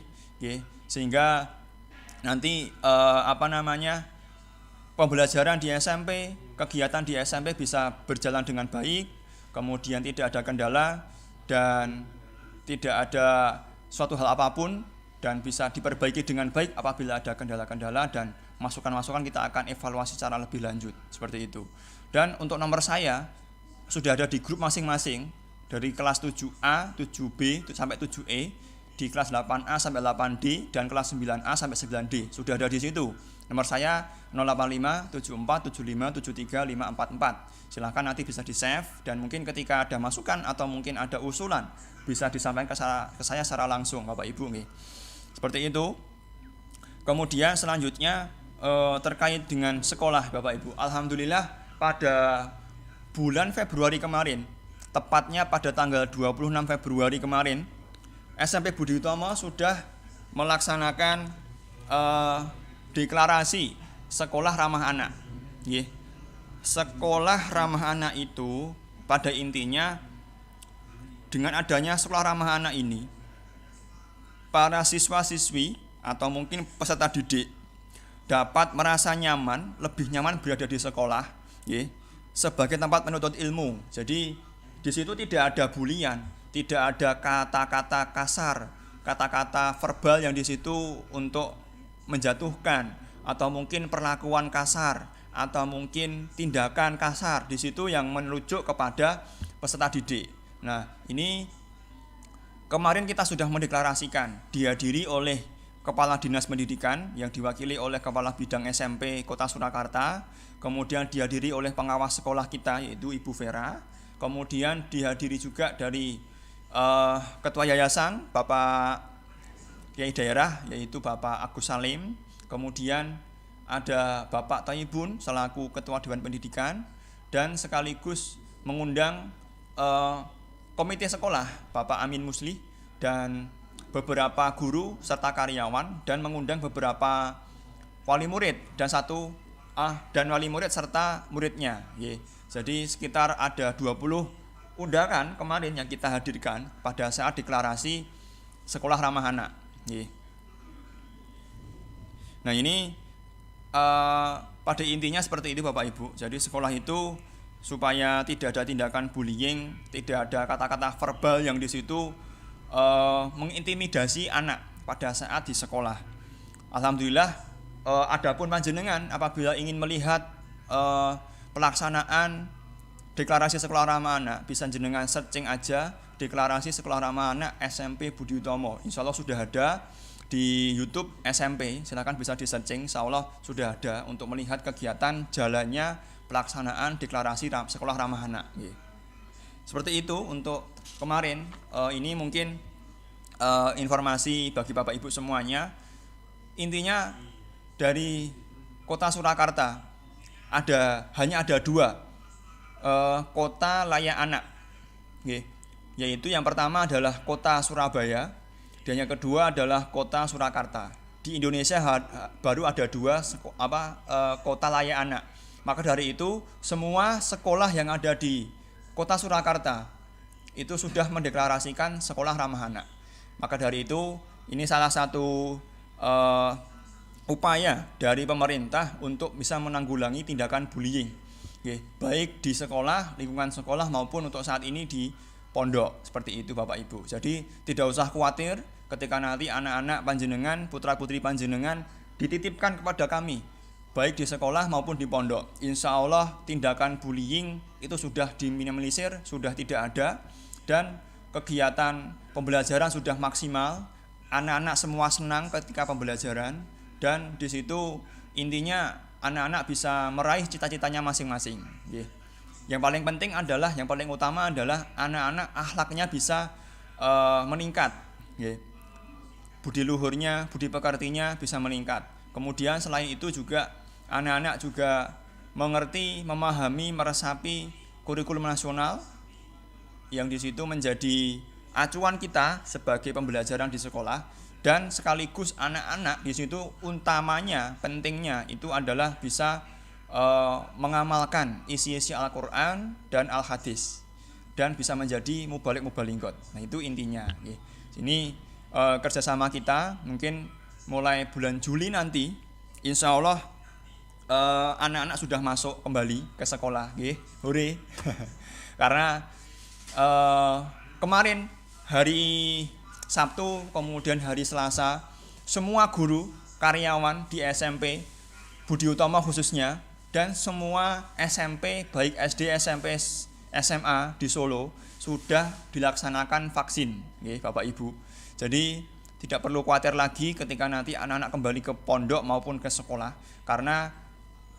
sehingga nanti pembelajaran di SMP, kegiatan di SMP bisa berjalan dengan baik, kemudian tidak ada kendala dan tidak ada suatu hal apapun, dan bisa diperbaiki dengan baik apabila ada kendala-kendala, dan masukan-masukan kita akan evaluasi secara lebih lanjut seperti itu. Dan untuk nomor saya sudah ada di grup masing-masing dari kelas 7A, 7B sampai 7E, di kelas 8A sampai 8D dan kelas 9A sampai 9D sudah ada di situ. Nomor saya 085 74 75 73 544. Silahkan nanti bisa di-save, dan mungkin ketika ada masukan atau mungkin ada usulan bisa disampaikan ke saya secara langsung Bapak Ibu Seperti itu. Kemudian selanjutnya terkait dengan sekolah Bapak Ibu. Alhamdulillah pada bulan Februari kemarin, tepatnya pada tanggal 26 Februari kemarin, SMP Budi Utomo sudah melaksanakan deklarasi sekolah ramah anak. Sekolah ramah anak itu pada intinya dengan adanya sekolah ramah anak ini, para siswa-siswi atau mungkin peserta didik dapat merasa nyaman, lebih nyaman berada di sekolah sebagai tempat menuntut ilmu. Jadi di situ tidak ada bulian, tidak ada kata-kata kasar, kata-kata verbal yang di situ untuk menjatuhkan, atau mungkin perlakuan kasar, atau mungkin tindakan kasar di situ yang merujuk kepada peserta didik. Nah, ini kemarin kita sudah mendeklarasikan, dihadiri oleh Kepala Dinas Pendidikan yang diwakili oleh Kepala Bidang SMP Kota Surakarta, kemudian dihadiri oleh pengawas sekolah kita yaitu Ibu Vera, kemudian dihadiri juga dari Ketua Yayasan Bapak Kiai Daerah yaitu Bapak Agus Salim, kemudian ada Bapak Thayyibun selaku Ketua Dewan Pendidikan, dan sekaligus mengundang komite sekolah Bapak Amin Muslih dan beberapa guru serta karyawan, dan mengundang beberapa wali murid dan wali murid serta muridnya. Jadi sekitar ada 20 undangan kemarin yang kita hadirkan pada saat deklarasi sekolah ramah anak. Nah ini pada intinya seperti itu Bapak Ibu. Jadi sekolah itu supaya tidak ada tindakan bullying, tidak ada kata-kata verbal yang di situ mengintimidasi anak pada saat di sekolah. Alhamdulillah, adapun panjenengan apabila ingin melihat pelaksanaan deklarasi sekolah ramah anak, bisa jenengan searching aja deklarasi sekolah ramah anak SMP Budi Utomo. Insya Allah sudah ada di YouTube SMP, silakan bisa di searching, insya Allah sudah ada untuk melihat kegiatan jalannya pelaksanaan deklarasi sekolah ramah anak. Seperti itu untuk kemarin. Ini mungkin informasi bagi Bapak Ibu semuanya. Intinya dari Kota Surakarta hanya ada 2 kota layak anak, yaitu yang pertama adalah Kota Surabaya dan yang kedua adalah Kota Surakarta. Di Indonesia baru ada 2 kota layak anak. Maka dari itu semua sekolah yang ada di Kota Surakarta itu sudah mendeklarasikan sekolah ramah anak. Maka dari itu ini salah satu upaya dari pemerintah untuk bisa menanggulangi tindakan bullying, baik di sekolah, lingkungan sekolah maupun untuk saat ini di pondok. Seperti itu Bapak Ibu. Jadi tidak usah khawatir ketika nanti anak-anak panjenengan, putra-putri panjenengan dititipkan kepada kami, baik di sekolah maupun di pondok. Insya Allah tindakan bullying itu sudah diminimalisir, sudah tidak ada, dan kegiatan pembelajaran sudah maksimal. Anak-anak semua senang ketika pembelajaran, dan di situ intinya anak-anak bisa meraih cita-citanya masing-masing. Yang paling penting adalah, yang paling utama adalah anak-anak akhlaknya bisa meningkat, budi luhurnya, budi pekertinya bisa meningkat. Kemudian selain itu juga anak-anak juga mengerti, memahami, meresapi kurikulum nasional yang di situ menjadi acuan kita sebagai pembelajaran di sekolah, dan sekaligus anak-anak di situ utamanya, pentingnya itu adalah bisa mengamalkan isi-isi Al-Quran dan Al-Hadis dan bisa menjadi mubalik-mubalinggot. Nah itu intinya. Ini kerjasama kita mungkin mulai bulan Juli nanti, insya Allah anak-anak sudah masuk kembali ke sekolah, hore. Karena kemarin hari Sabtu kemudian hari Selasa semua guru, karyawan di SMP Budi Utomo khususnya, dan semua SMP baik SD, SMP, SMA di Solo sudah dilaksanakan vaksin, Bapak Ibu. Jadi tidak perlu khawatir lagi ketika nanti anak-anak kembali ke pondok maupun ke sekolah, karena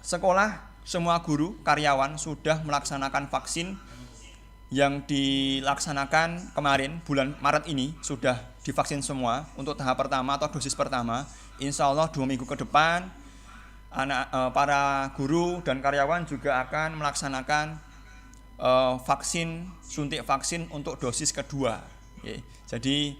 sekolah, semua guru, karyawan sudah melaksanakan vaksin yang dilaksanakan kemarin bulan Maret ini, sudah divaksin semua untuk tahap pertama atau dosis pertama. Insya Allah 2 minggu ke depan para guru dan karyawan juga akan melaksanakan suntik vaksin untuk dosis kedua. Jadi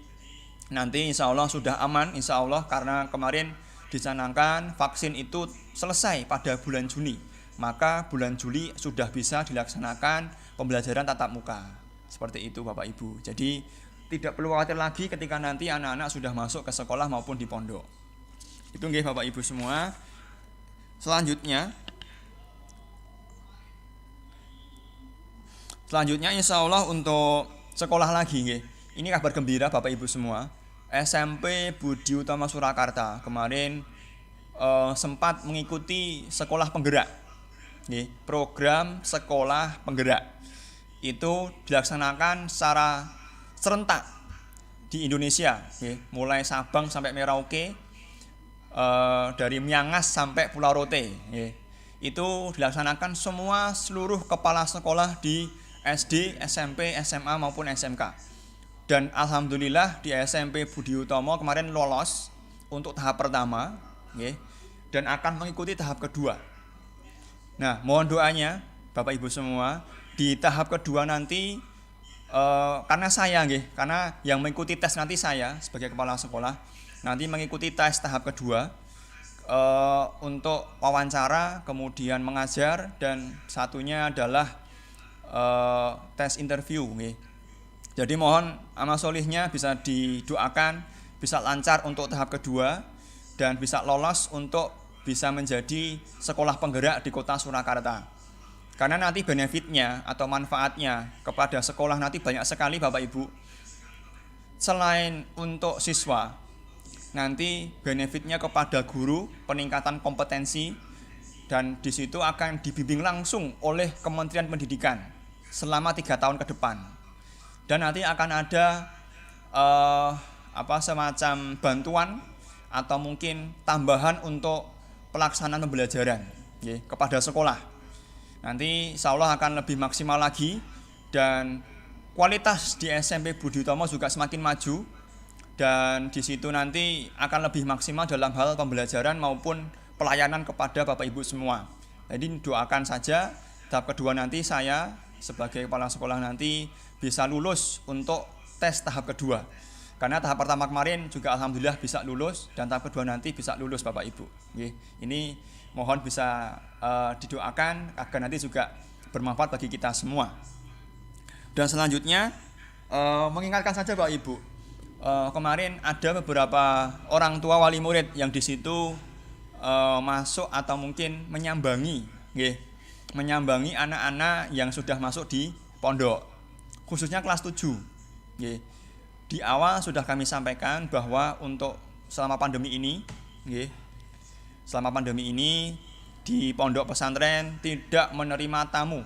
nanti insya Allah sudah aman, insya Allah, karena kemarin dicanangkan vaksin itu selesai pada bulan Juni. Maka bulan Juli sudah bisa dilaksanakan pembelajaran tatap muka. Seperti itu Bapak Ibu. Jadi tidak perlu khawatir lagi ketika nanti anak-anak sudah masuk ke sekolah maupun di pondok. Itu nggih Bapak Ibu semua. Selanjutnya insya Allah untuk sekolah lagi nggih. Ini kabar gembira Bapak Ibu semua. SMP Budi Utomo Surakarta kemarin sempat mengikuti sekolah penggerak, program sekolah penggerak itu dilaksanakan secara serentak di Indonesia, mulai Sabang sampai Merauke, dari Miangas sampai Pulau Rote, itu dilaksanakan semua seluruh kepala sekolah di SD, SMP, SMA maupun SMK. Dan alhamdulillah di SMP Budi Utomo kemarin lolos untuk tahap pertama, dan akan mengikuti tahap kedua. Nah, mohon doanya Bapak Ibu semua, di tahap kedua nanti karena yang mengikuti tes nanti saya sebagai kepala sekolah nanti mengikuti tes tahap kedua untuk wawancara, kemudian mengajar, dan satunya adalah tes interview. Jadi mohon amal solihnya bisa didoakan, bisa lancar untuk tahap kedua dan bisa lolos untuk bisa menjadi sekolah penggerak di kota Surakarta. Karena nanti benefitnya atau manfaatnya kepada sekolah nanti banyak sekali Bapak Ibu. Selain untuk siswa, nanti benefitnya kepada guru, peningkatan kompetensi, dan di situ akan dibimbing langsung oleh Kementerian Pendidikan selama 3 tahun ke depan. Dan nanti akan ada semacam bantuan atau mungkin tambahan untuk pelaksanaan pembelajaran kepada sekolah. Nanti insya Allah akan lebih maksimal lagi dan kualitas di SMP Budi Utomo juga semakin maju dan di situ nanti akan lebih maksimal dalam hal pembelajaran maupun pelayanan kepada Bapak Ibu semua. Jadi doakan saja tahap kedua nanti saya sebagai kepala sekolah nanti bisa lulus untuk tes tahap kedua. Karena tahap pertama kemarin juga alhamdulillah bisa lulus dan tahap kedua nanti bisa lulus Bapak Ibu. Ini mohon bisa didoakan agar nanti juga bermanfaat bagi kita semua. Dan selanjutnya mengingatkan saja Bapak Ibu, kemarin ada beberapa orang tua wali murid yang di situ masuk atau mungkin menyambangi anak-anak yang sudah masuk di pondok, khususnya kelas 7. Di awal sudah kami sampaikan bahwa untuk selama pandemi ini di pondok pesantren tidak menerima tamu.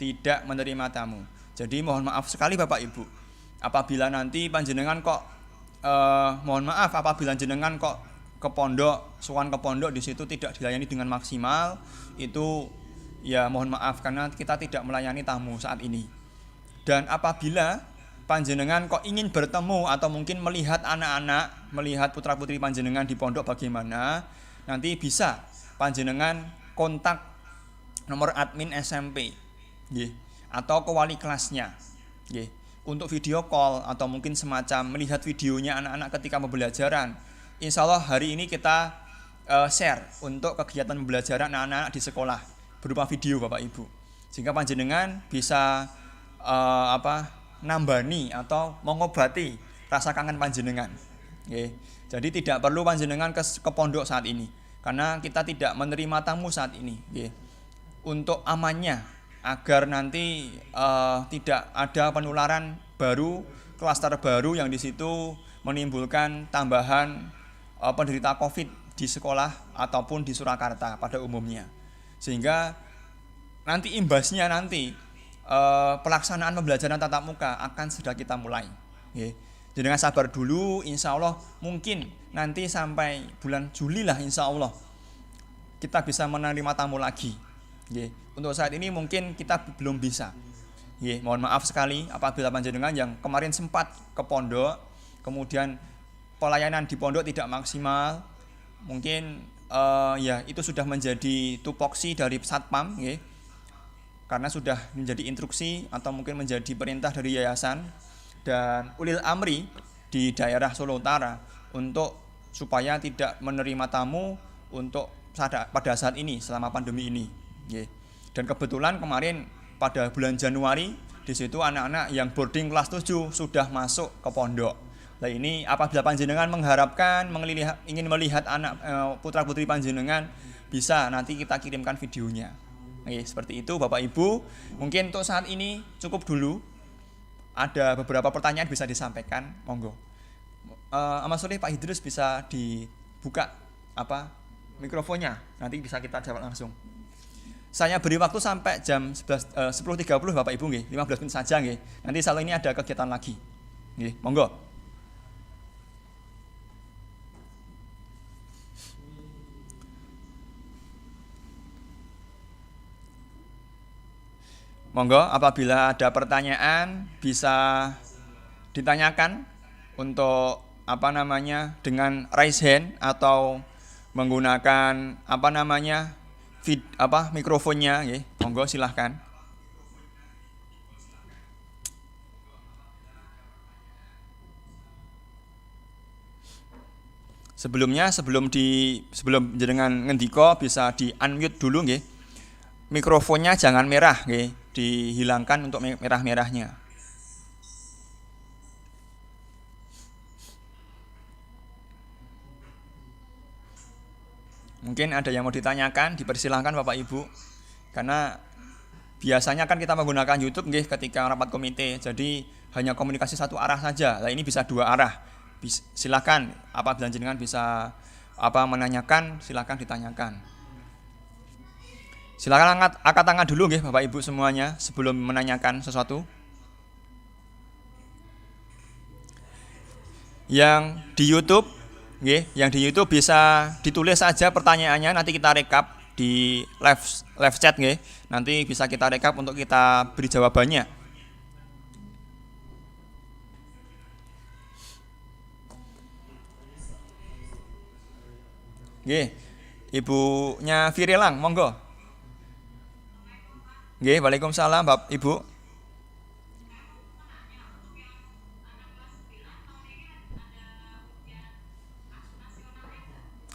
Tidak menerima tamu. Jadi mohon maaf sekali Bapak Ibu. Apabila nanti panjenengan apabila jenengan kok ke pondok, sowan ke pondok di situ tidak dilayani dengan maksimal, itu ya mohon maaf karena kita tidak melayani tamu saat ini. Dan apabila panjenengan kok ingin bertemu atau mungkin melihat anak-anak, melihat putra-putri panjenengan di pondok bagaimana, nanti bisa panjenengan kontak nomor admin SMP atau ke wali kelasnya untuk video call atau mungkin semacam melihat videonya anak-anak ketika pembelajaran. Insya Allah hari ini kita share untuk kegiatan pembelajaran anak-anak di sekolah berupa video Bapak Ibu, sehingga panjenengan bisa nambani atau mengobati rasa kangen panjenengan. Jadi tidak perlu panjenengan ke pondok saat ini karena kita tidak menerima tamu saat ini. Untuk amannya agar nanti tidak ada penularan baru, klaster baru yang di situ menimbulkan tambahan penderita COVID di sekolah ataupun di Surakarta pada umumnya. Sehingga nanti imbasnya pelaksanaan pembelajaran tatap muka akan sudah kita mulai. Jangan sabar dulu, insya Allah mungkin nanti sampai bulan Juli lah insya Allah kita bisa menerima tamu lagi. Untuk saat ini mungkin kita belum bisa. Mohon maaf sekali apabila panjenengan yang kemarin sempat ke pondok, kemudian pelayanan di pondok tidak maksimal, mungkin itu sudah menjadi tupoksi dari Satpam, karena sudah menjadi instruksi atau mungkin menjadi perintah dari yayasan dan ulil amri di daerah Solo Utara untuk supaya tidak menerima tamu untuk pada saat ini selama pandemi ini. Dan kebetulan kemarin pada bulan Januari di situ anak-anak yang boarding kelas 7 sudah masuk ke pondok. Nah ini apabila panjenengan mengharapkan ingin melihat anak putra-putri panjenengan, bisa nanti kita kirimkan videonya. Seperti itu Bapak Ibu. Mungkin untuk saat ini cukup dulu. Ada beberapa pertanyaan bisa disampaikan, monggo. Mas Soleh, Pak Idrus bisa dibuka mikrofonnya, nanti bisa kita jawab langsung. Saya beri waktu sampai jam 10.30 Bapak Ibu, 15 menit saja. Nanti soal ini ada kegiatan lagi. Monggo. Monggo, apabila ada pertanyaan bisa ditanyakan untuk dengan raise hand atau menggunakan apa namanya mikrofonnya, nggih. Monggo silahkan. Sebelum jenengan ngendika bisa di unmute dulu nggih. Mikrofonnya jangan merah nggih, dihilangkan untuk merah-merahnya. Mungkin ada yang mau ditanyakan, dipersilahkan Bapak Ibu. Karena biasanya kan kita menggunakan YouTube nggih ketika rapat komite. Jadi hanya komunikasi satu arah saja. Nah, ini bisa dua arah. Silakan apabila jenengan bisa menanyakan, silakan ditanyakan. Silakan angkat tangan dulu nggih Bapak Ibu semuanya sebelum menanyakan sesuatu. Yang di YouTube nggih, yang di YouTube bisa ditulis saja pertanyaannya, nanti kita rekap di live chat nggih. Nanti bisa kita rekap untuk kita beri jawabannya. Nggih, Ibunya Virilang, monggo. Nggih, Waalaikumsalam Bapak Ibu.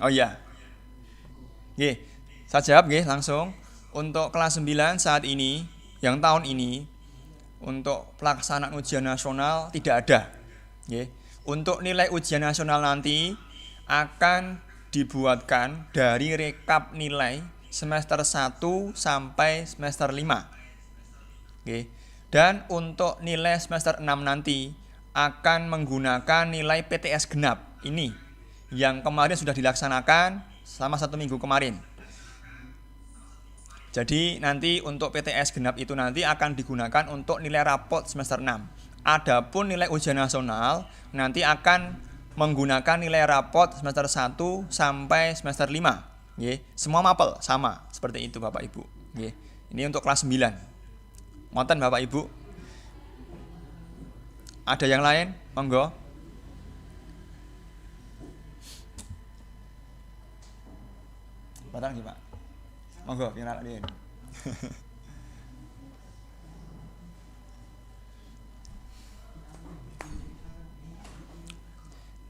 Oh iya. Nggih, saya jawab nggih langsung. Untuk kelas 9 saat ini, yang tahun ini, untuk pelaksanaan ujian nasional tidak ada. Nggih. Untuk nilai ujian nasional nanti akan dibuatkan dari rekap nilai semester 1 sampai semester 5. Oke. Dan untuk nilai semester 6 nanti akan menggunakan nilai PTS genap. Ini yang kemarin sudah dilaksanakan selama 1 minggu kemarin. Jadi nanti untuk PTS genap itu nanti akan digunakan untuk nilai rapot semester 6. Adapun nilai ujian nasional nanti akan menggunakan nilai rapot semester 1 sampai semester 5. Nggih, semua mapel sama seperti itu Bapak Ibu. Nggih. Ini untuk kelas 9. Ngoten Bapak Ibu. Ada yang lain? Monggo. Batang nggih, Pak. Monggo, kenalin.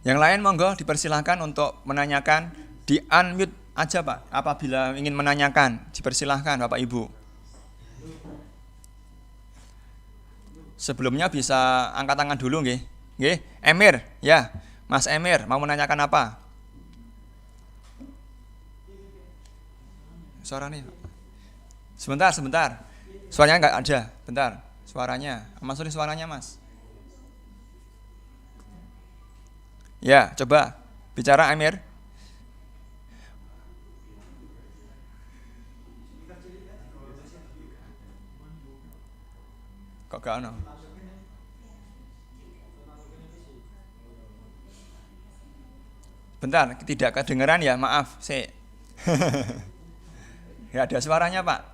Yang lain monggo dipersilahkan untuk menanyakan, di unmute aja Pak. Apabila ingin menanyakan, dipersilahkan Bapak Ibu. Sebelumnya bisa angkat tangan dulu nggih. Nggih, Emir, ya. Mas Emir mau menanyakan apa? Suaranya. Sebentar. Suaranya enggak ada. Bentar. Suaranya. Mas Suri suaranya, Mas. Ya, coba bicara Amir. Kok gak ono? Bentar, tidak kedengeran ya, maaf, sik. Ya ada suaranya, Pak.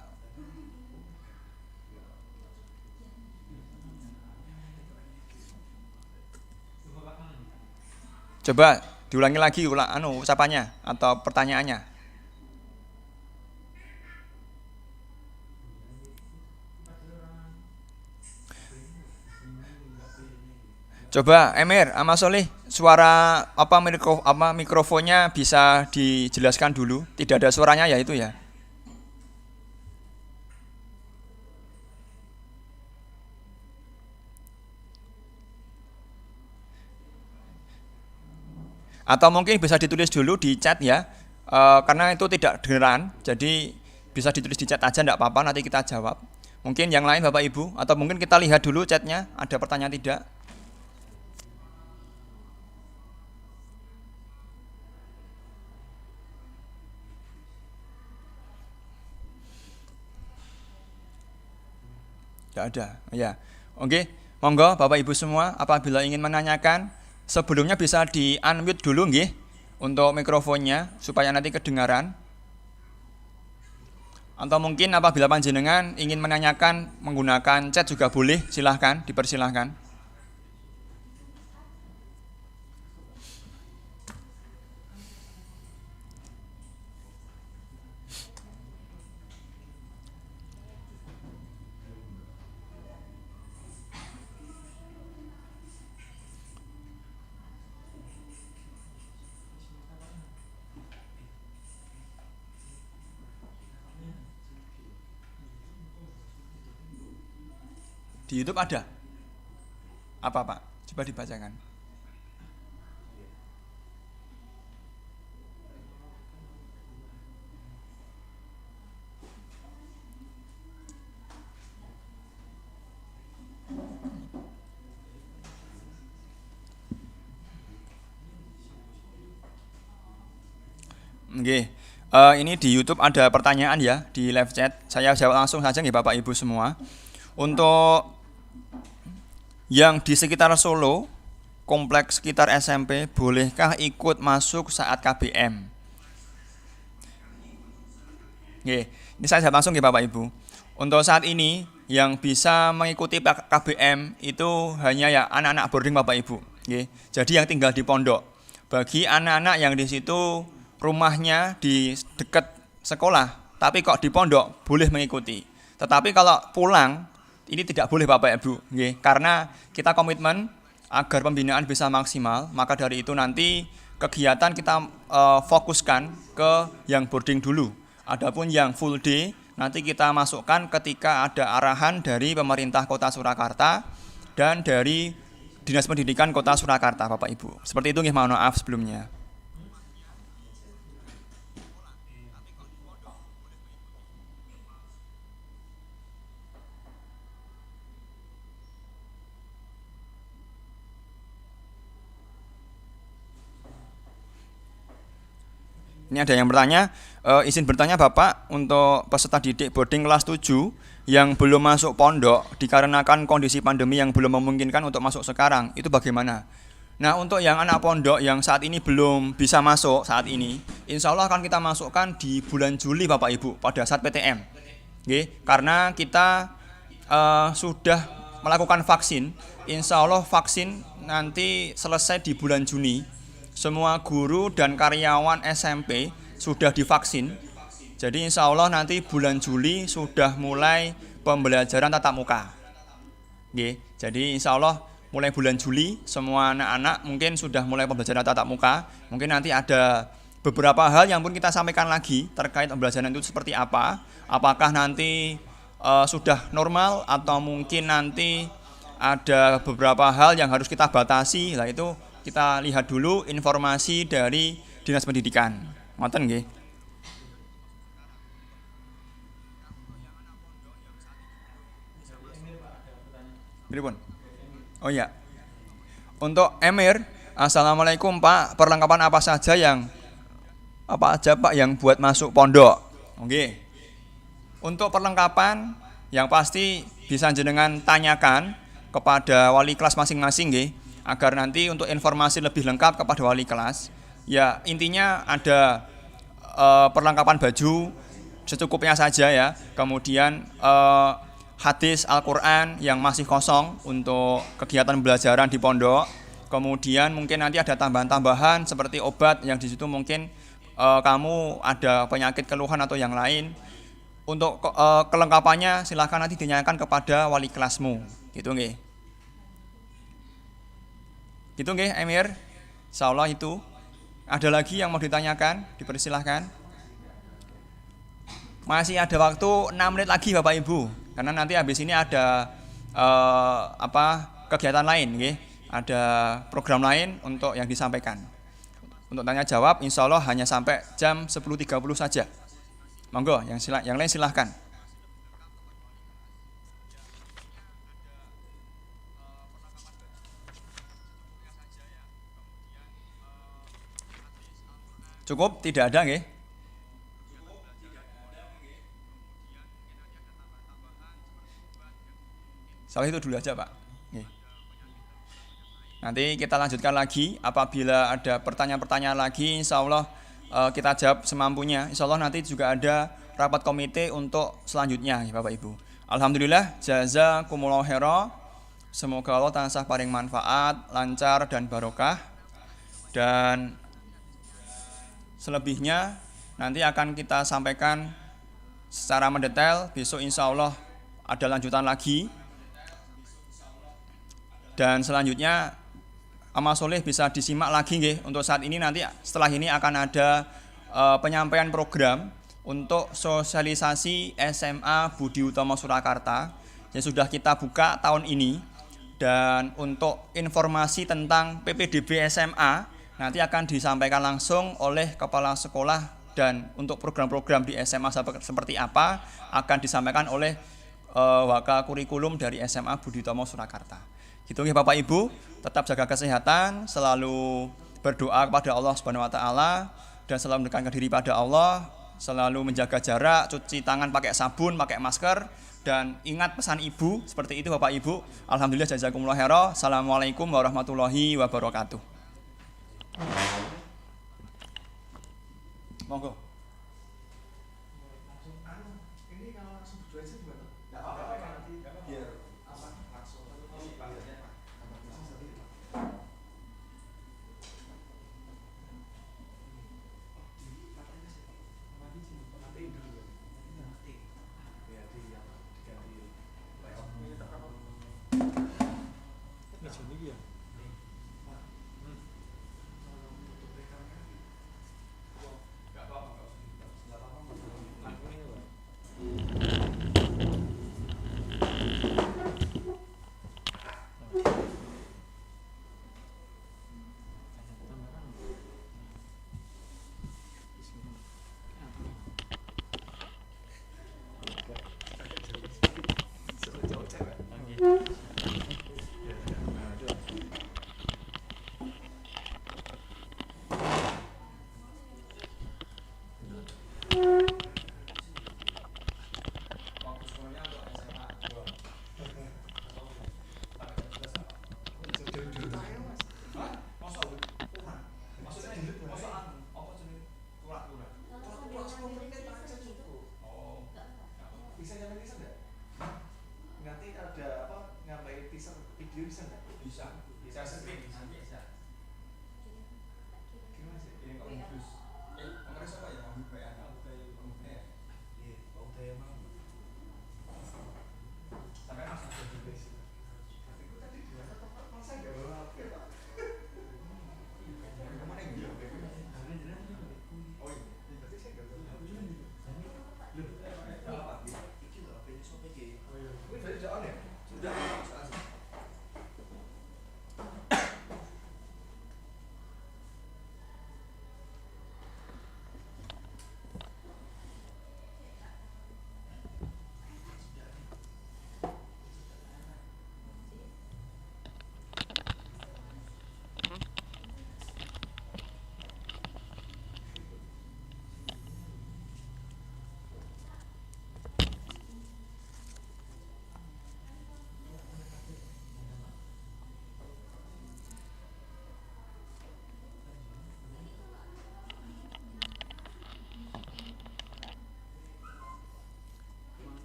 Coba diulangi lagi ucapannya atau pertanyaannya. Coba Emir, sama Solih, suara mikrofonnya bisa dijelaskan dulu. Tidak ada suaranya ya itu ya. Atau mungkin bisa ditulis dulu di chat ya, karena itu tidak dengeran, jadi bisa ditulis di chat aja, enggak apa-apa, nanti kita jawab. Mungkin yang lain Bapak Ibu, atau mungkin kita lihat dulu chatnya, ada pertanyaan tidak? Tidak ada, ya. Oke, monggo Bapak Ibu semua, apabila ingin menanyakan, sebelumnya bisa di unmute dulu nggih untuk mikrofonnya supaya nanti kedengaran. Atau mungkin apabila panjenengan ingin menanyakan menggunakan chat juga boleh, silahkan, dipersilahkan. Di YouTube ada. Apa Pak? Coba dibacakan. Oke. Ini di YouTube ada pertanyaan ya di live chat. Saya jawab langsung saja nih Bapak Ibu semua. Untuk yang di sekitar Solo, kompleks sekitar SMP, bolehkah ikut masuk saat KBM? Oke, ini saya jawab langsung nih Bapak Ibu. Untuk saat ini yang bisa mengikuti KBM itu hanya ya anak-anak boarding Bapak Ibu. Oke. Jadi yang tinggal di pondok. Bagi anak-anak yang di situ rumahnya di dekat sekolah, tapi kok di pondok boleh mengikuti. Tetapi kalau pulang ini tidak boleh Bapak Ibu, karena kita komitmen agar pembinaan bisa maksimal. Maka dari itu nanti kegiatan kita fokuskan ke yang boarding dulu. Adapun yang full day nanti kita masukkan ketika ada arahan dari pemerintah Kota Surakarta dan dari Dinas Pendidikan Kota Surakarta Bapak Ibu. Seperti itu, mohon maaf sebelumnya. Ini ada yang bertanya, izin bertanya Bapak, untuk peserta didik boarding kelas 7 yang belum masuk pondok dikarenakan kondisi pandemi yang belum memungkinkan untuk masuk sekarang, itu bagaimana? Nah, untuk yang anak pondok yang saat ini belum bisa masuk saat ini, insya Allah akan kita masukkan di bulan Juli Bapak Ibu pada saat PTM. Karena kita sudah melakukan vaksin, insya Allah vaksin nanti selesai di bulan Juni. Semua guru dan karyawan SMP sudah divaksin. Jadi insya Allah nanti bulan Juli sudah mulai pembelajaran tatap muka. Jadi insya Allah mulai bulan Juli semua anak-anak mungkin sudah mulai pembelajaran tatap muka. Mungkin nanti ada beberapa hal yang pun kita sampaikan lagi terkait pembelajaran itu seperti apa. Apakah nanti sudah normal atau mungkin nanti ada beberapa hal yang harus kita batasi. Nah itu kita lihat dulu informasi dari Dinas Pendidikan. Ngoten nggih. Pripun? Oh iya. Untuk Emir, Assalamualaikum Pak. Perlengkapan apa saja Pak yang buat masuk pondok? Oke. Untuk perlengkapan yang pasti bisa jenengan tanyakan kepada wali kelas masing-masing nggih, agar nanti untuk informasi lebih lengkap kepada wali kelas. Ya intinya ada perlengkapan baju secukupnya saja ya. Kemudian hadis Al-Quran yang masih kosong untuk kegiatan pembelajaran di pondok. Kemudian mungkin nanti ada tambahan-tambahan seperti obat yang di situ mungkin kamu ada penyakit keluhan atau yang lain. Untuk kelengkapannya silahkan nanti ditanyakan kepada wali kelasmu. Gitu nggih. Gitu nggih Emir, insyaallah itu. Ada lagi yang mau ditanyakan, dipersilahkan. Masih ada waktu 6 menit lagi Bapak Ibu, karena nanti habis ini ada kegiatan lain nggih. Ada program lain untuk yang disampaikan. Untuk tanya jawab insyaallah hanya sampai jam 10.30 saja. Monggo, yang lain silahkan. Cukup? Tidak ada nggih? Soal itu dulu aja Pak. Nggih. Nanti kita lanjutkan lagi. Apabila ada pertanyaan-pertanyaan lagi, insya Allah kita jawab semampunya. Insya Allah nanti juga ada rapat komite untuk selanjutnya Bapak Ibu. Alhamdulillah, jazakumullahu khairan. Semoga Allah tansah paring manfaat, lancar dan barokah. Dan selebihnya nanti akan kita sampaikan secara mendetail. Besok insya Allah ada lanjutan lagi. Dan selanjutnya amal soleh bisa disimak lagi nggih. Untuk saat ini nanti setelah ini akan ada penyampaian program untuk sosialisasi SMA Budi Utomo Surakarta. yang sudah kita buka tahun ini. Dan untuk informasi tentang PPDB SMA nanti akan disampaikan langsung oleh kepala sekolah, dan untuk program-program di SMA seperti apa akan disampaikan oleh Waka Kurikulum dari SMA Budi Utomo Surakarta. Gitu ya Bapak Ibu, tetap jaga kesehatan, selalu berdoa kepada Allah Subhanahu wa taala dan selalu mendekatkan diri pada Allah, selalu menjaga jarak, cuci tangan pakai sabun, pakai masker. Dan ingat pesan ibu, seperti itu Bapak Ibu. Alhamdulillah, jazakumullah khairan. Assalamualaikum warahmatullahi wabarakatuh. Monggo. Ini kalau langsung berdua aja gimana? Enggak apa-apa, nanti biar langsung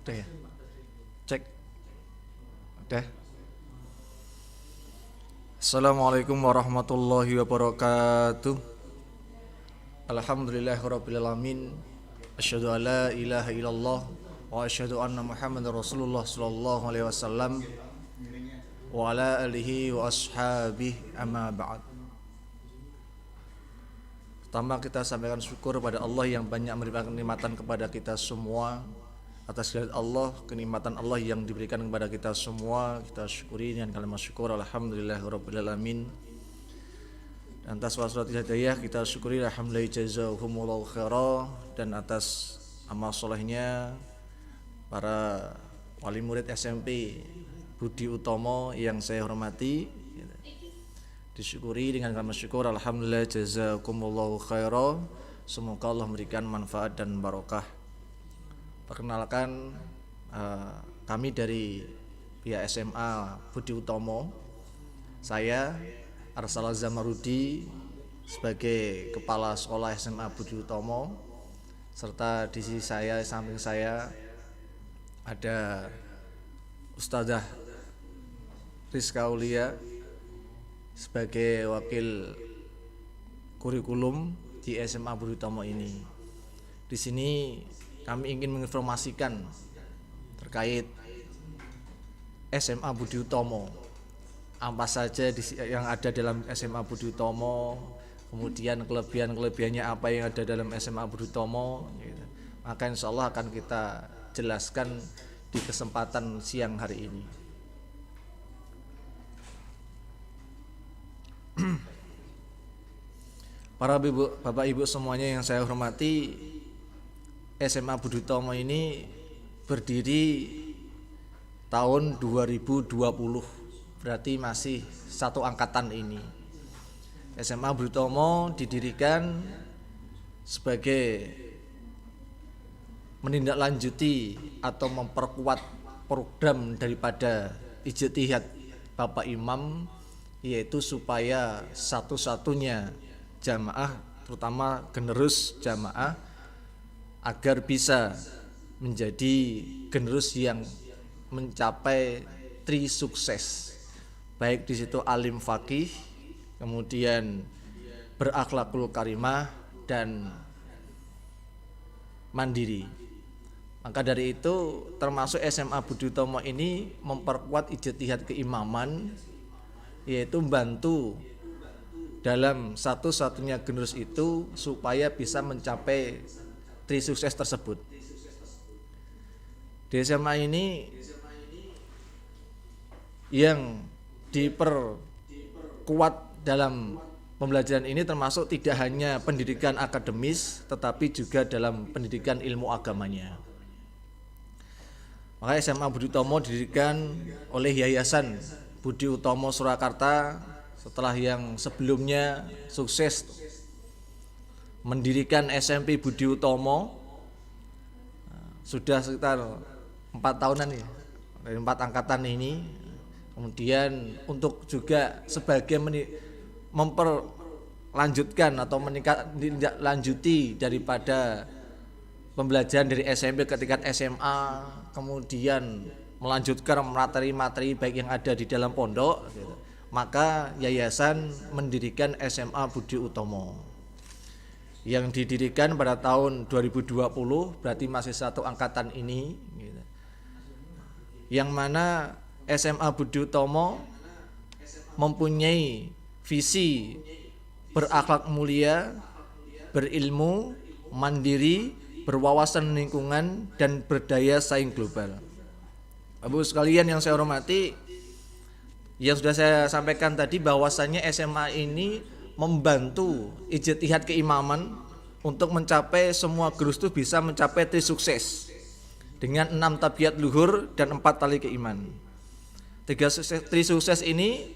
Udah ya? Cek. Udah. Assalamualaikum warahmatullahi wabarakatuh. Alhamdulillahirabbil alamin. Asyhadu an la ilaha illallah wa asyhadu anna Muhammadar Rasulullah sallallahu alaihi wasallam wa ala alihi wa ashabihi amma ba'd. Pertama kita sampaikan syukur pada Allah yang banyak memberikan kenikmatan kepada kita semua. Atas kehadirat Allah, kenikmatan Allah yang diberikan kepada kita semua, kita syukuri dengan kalimat syukur. Alhamdulillahirabbil alamin. Dan atas wassalat hidayah kita syukuri, alhamdulillah jazakumullahu khairan. Dan atas amal solehnya para wali murid SMP Budi Utomo yang saya hormati, disyukuri dengan kalimat syukur, alhamdulillah jazakumullahu khairan. Semoga Allah memberikan manfaat dan barokah. Perkenalkan, kami dari pihak SMA Budi Utomo. Saya Arsalah Zamarudi sebagai Kepala Sekolah SMA Budi Utomo, serta di sisi saya, samping saya ada Ustadzah Rizka Aulia sebagai Wakil Kurikulum di SMA Budi Utomo ini. Di sini kami ingin menginformasikan terkait SMA Budi Utomo, apa saja yang ada dalam SMA Budi Utomo, kemudian kelebihan-kelebihannya apa yang ada dalam SMA Budi Utomo gitu. Maka insya Allah akan kita jelaskan di kesempatan siang hari ini. Para Bapak Ibu semuanya yang saya hormati, SMA Budi Utomo ini berdiri tahun 2020, berarti masih satu angkatan ini. SMA Budi Utomo didirikan sebagai menindaklanjuti atau memperkuat program daripada ijtihad Bapak Imam, yaitu supaya satu-satunya jamaah, terutama generus jamaah, agar bisa menjadi generus yang mencapai tri sukses, baik di situ alim faqih, kemudian berakhlakul karimah dan mandiri. Maka dari itu termasuk SMA Budi Utomo ini memperkuat ijtihad keimaman, yaitu membantu dalam satu-satunya generus itu supaya bisa mencapai tri sukses tersebut. Di SMA ini yang diperkuat dalam pembelajaran ini termasuk tidak hanya pendidikan akademis, tetapi juga dalam pendidikan ilmu agamanya. Maka SMA Budi Utomo didirikan oleh Yayasan Budi Utomo Surakarta setelah yang sebelumnya sukses mendirikan SMP Budi Utomo. Sudah sekitar 4 tahunan ya, dari 4 angkatan ini. Kemudian untuk juga sebagai memperlanjutkan atau menindaklanjuti daripada pembelajaran dari SMP ke tingkat SMA, kemudian melanjutkan materi-materi baik yang ada di dalam pondok, gitu. Maka yayasan mendirikan SMA Budi Utomo yang didirikan pada tahun 2020, berarti masih satu angkatan ini, gitu. Yang mana SMA Budi Utomo mempunyai visi berakhlak mulia, berilmu, mandiri, berwawasan lingkungan, dan berdaya saing global. Bapak sekalian yang saya hormati, yang sudah saya sampaikan tadi bahwasannya SMA ini membantu ijtihad keimaman untuk mencapai semua generus itu bisa mencapai tri sukses dengan 6 tabiat luhur dan 4 tali keiman. 3 tri sukses ini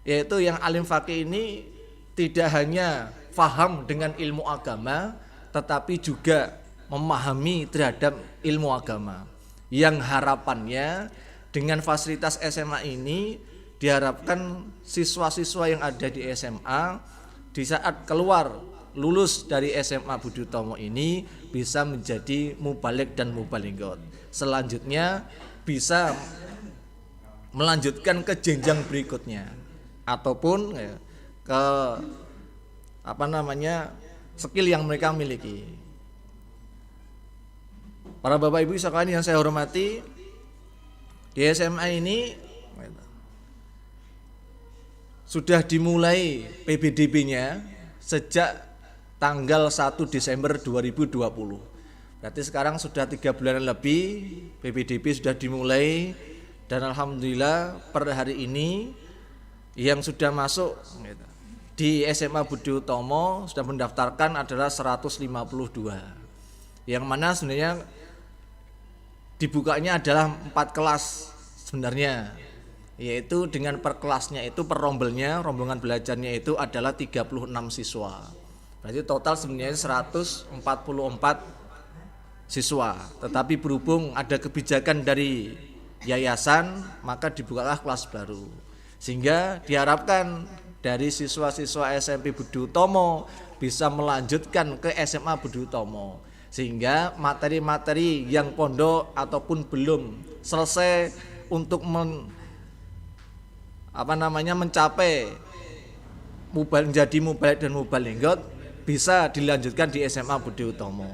yaitu yang alim faqih ini tidak hanya faham dengan ilmu agama, tetapi juga memahami terhadap ilmu agama, yang harapannya dengan fasilitas SMA ini diharapkan siswa-siswa yang ada di SMA di saat keluar lulus dari SMA Budi Utomo ini bisa menjadi mubalik dan mubalighat. Selanjutnya bisa melanjutkan ke jenjang berikutnya ataupun ke skill yang mereka miliki. Para Bapak Ibu sekalian yang saya hormati, di SMA ini sudah dimulai PBDB-nya sejak tanggal 1 Desember 2020. Berarti sekarang sudah 3 bulan lebih PBDB sudah dimulai, dan alhamdulillah per hari ini yang sudah masuk di SMA Budi Utomo sudah mendaftarkan adalah 152. Yang mana sebenarnya dibukanya adalah 4 kelas sebenarnya, yaitu dengan per kelasnya itu per rombongan belajarnya itu adalah 36 siswa. Berarti total sebenarnya 144 siswa. Tetapi berhubung ada kebijakan dari yayasan, maka dibukalah kelas baru. Sehingga diharapkan dari siswa-siswa SMP Budi Utomo bisa melanjutkan ke SMA Budi Utomo, sehingga materi-materi yang pondok ataupun belum selesai untuk mencapai menjadi mubalik dan mubalighat bisa dilanjutkan di SMA Budi Utomo.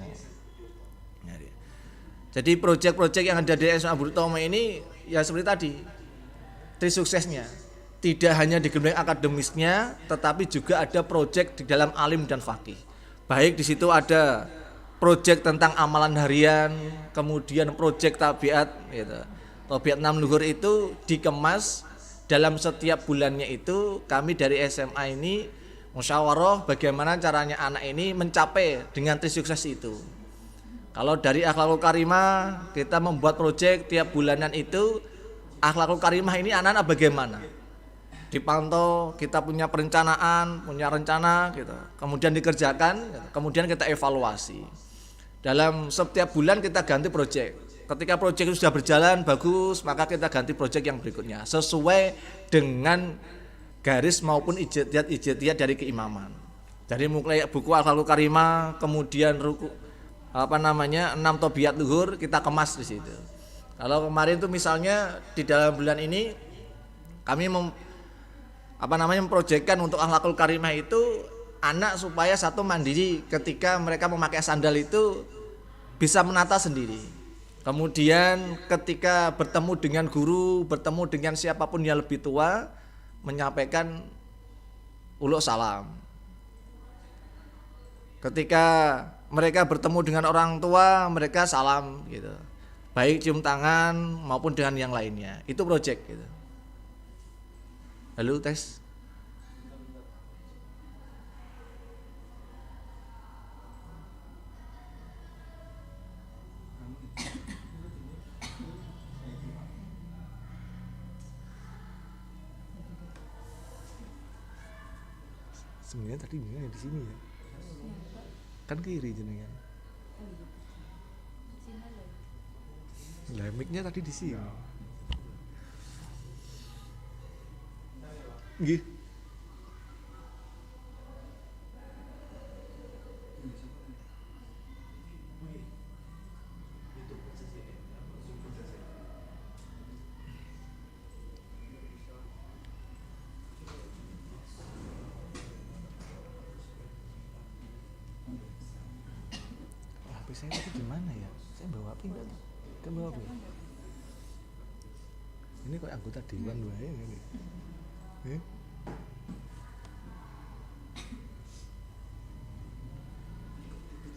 Jadi proyek-proyek yang ada di SMA Budi Utomo ini ya seperti tadi, tri suksesnya tidak hanya di gedung akademisnya, tetapi juga ada proyek di dalam alim dan faqih. Baik di situ ada proyek tentang amalan harian, kemudian proyek tabiat gitu. Tabiat 6 luhur itu dikemas dalam setiap bulannya. Itu kami dari SMA ini musyawarah bagaimana caranya anak ini mencapai dengan sukses itu. Kalau dari akhlakul karimah kita membuat proyek tiap bulanan itu, akhlakul karimah ini anak-anak bagaimana? Dipantau, kita punya perencanaan, punya rencana gitu. Kemudian dikerjakan, gitu. Kemudian kita evaluasi. Dalam setiap bulan kita ganti proyek. Ketika proyek itu sudah berjalan bagus, maka kita ganti proyek yang berikutnya sesuai dengan garis maupun ijtihad dari keimaman. Jadi mulai buku akhlakul karimah, kemudian 6 tabiat luhur kita kemas di situ. Kalau kemarin itu misalnya di dalam bulan ini kami memproyekkan untuk akhlakul karimah itu anak supaya satu mandiri ketika mereka memakai sandal itu bisa menata sendiri. Kemudian ketika bertemu dengan guru, bertemu dengan siapapun yang lebih tua, menyampaikan uluk salam. Ketika mereka bertemu dengan orang tua, mereka salam gitu. Baik cium tangan maupun dengan yang lainnya. Itu proyek gitu. Halo, tes. Sebenarnya tadi jenengan di sini ya. Kan kiri jenengan. Lah mic-nya tadi di sini. Nggih. HP saya tadi gimana ya? Saya bawa apa enggak? Kan bawa apa? Ini kok anggota dewan wae ngene.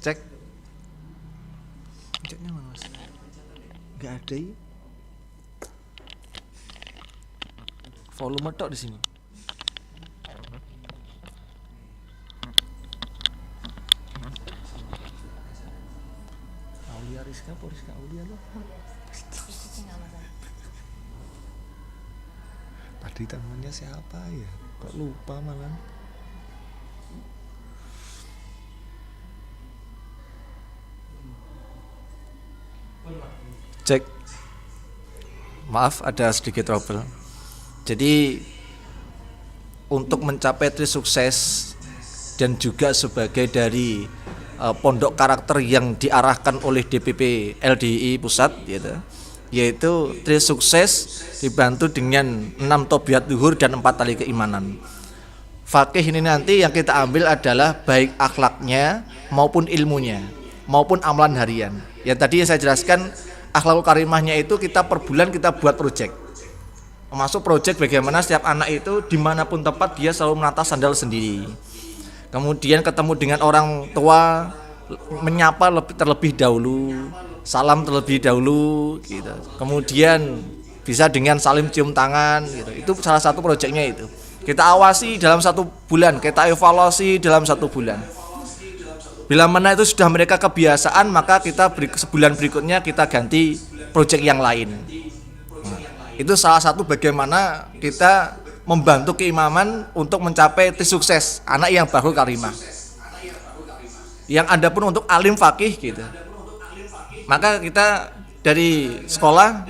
Cek. Ceknya mana Mas? Enggak ada ya. Volume tok di sini. Aulia Rizka, Rizka Aulia loh. Tadi temannya siapa ya? Kok lupa malah. Cek. Maaf ada sedikit trouble. Jadi untuk mencapai sukses dan juga sebagai dari pondok karakter yang diarahkan oleh DPP LDI pusat gitu, yaitu sukses dibantu dengan 6 tabiat luhur dan 4 tali keimanan. Fakih ini nanti yang kita ambil adalah baik akhlaknya maupun ilmunya maupun amalan harian. Yang tadi yang saya jelaskan akhlakul karimahnya itu kita per bulan kita buat proyek. Masuk proyek bagaimana setiap anak itu dimanapun tempat dia selalu menata sandal sendiri. Kemudian ketemu dengan orang tua menyapa terlebih dahulu, salam terlebih dahulu gitu. Kemudian bisa dengan salim cium tangan gitu. Itu salah satu proyeknya itu. Kita awasi dalam 1 bulan, kita evaluasi dalam 1 bulan. Bila mana itu sudah mereka kebiasaan, maka kita sebulan berikutnya kita ganti proyek yang lain. Itu salah satu bagaimana kita membantu keimaman untuk mencapai sukses anak yang baru karimah. Yang ada pun untuk alim fakih gitu. Maka kita dari sekolah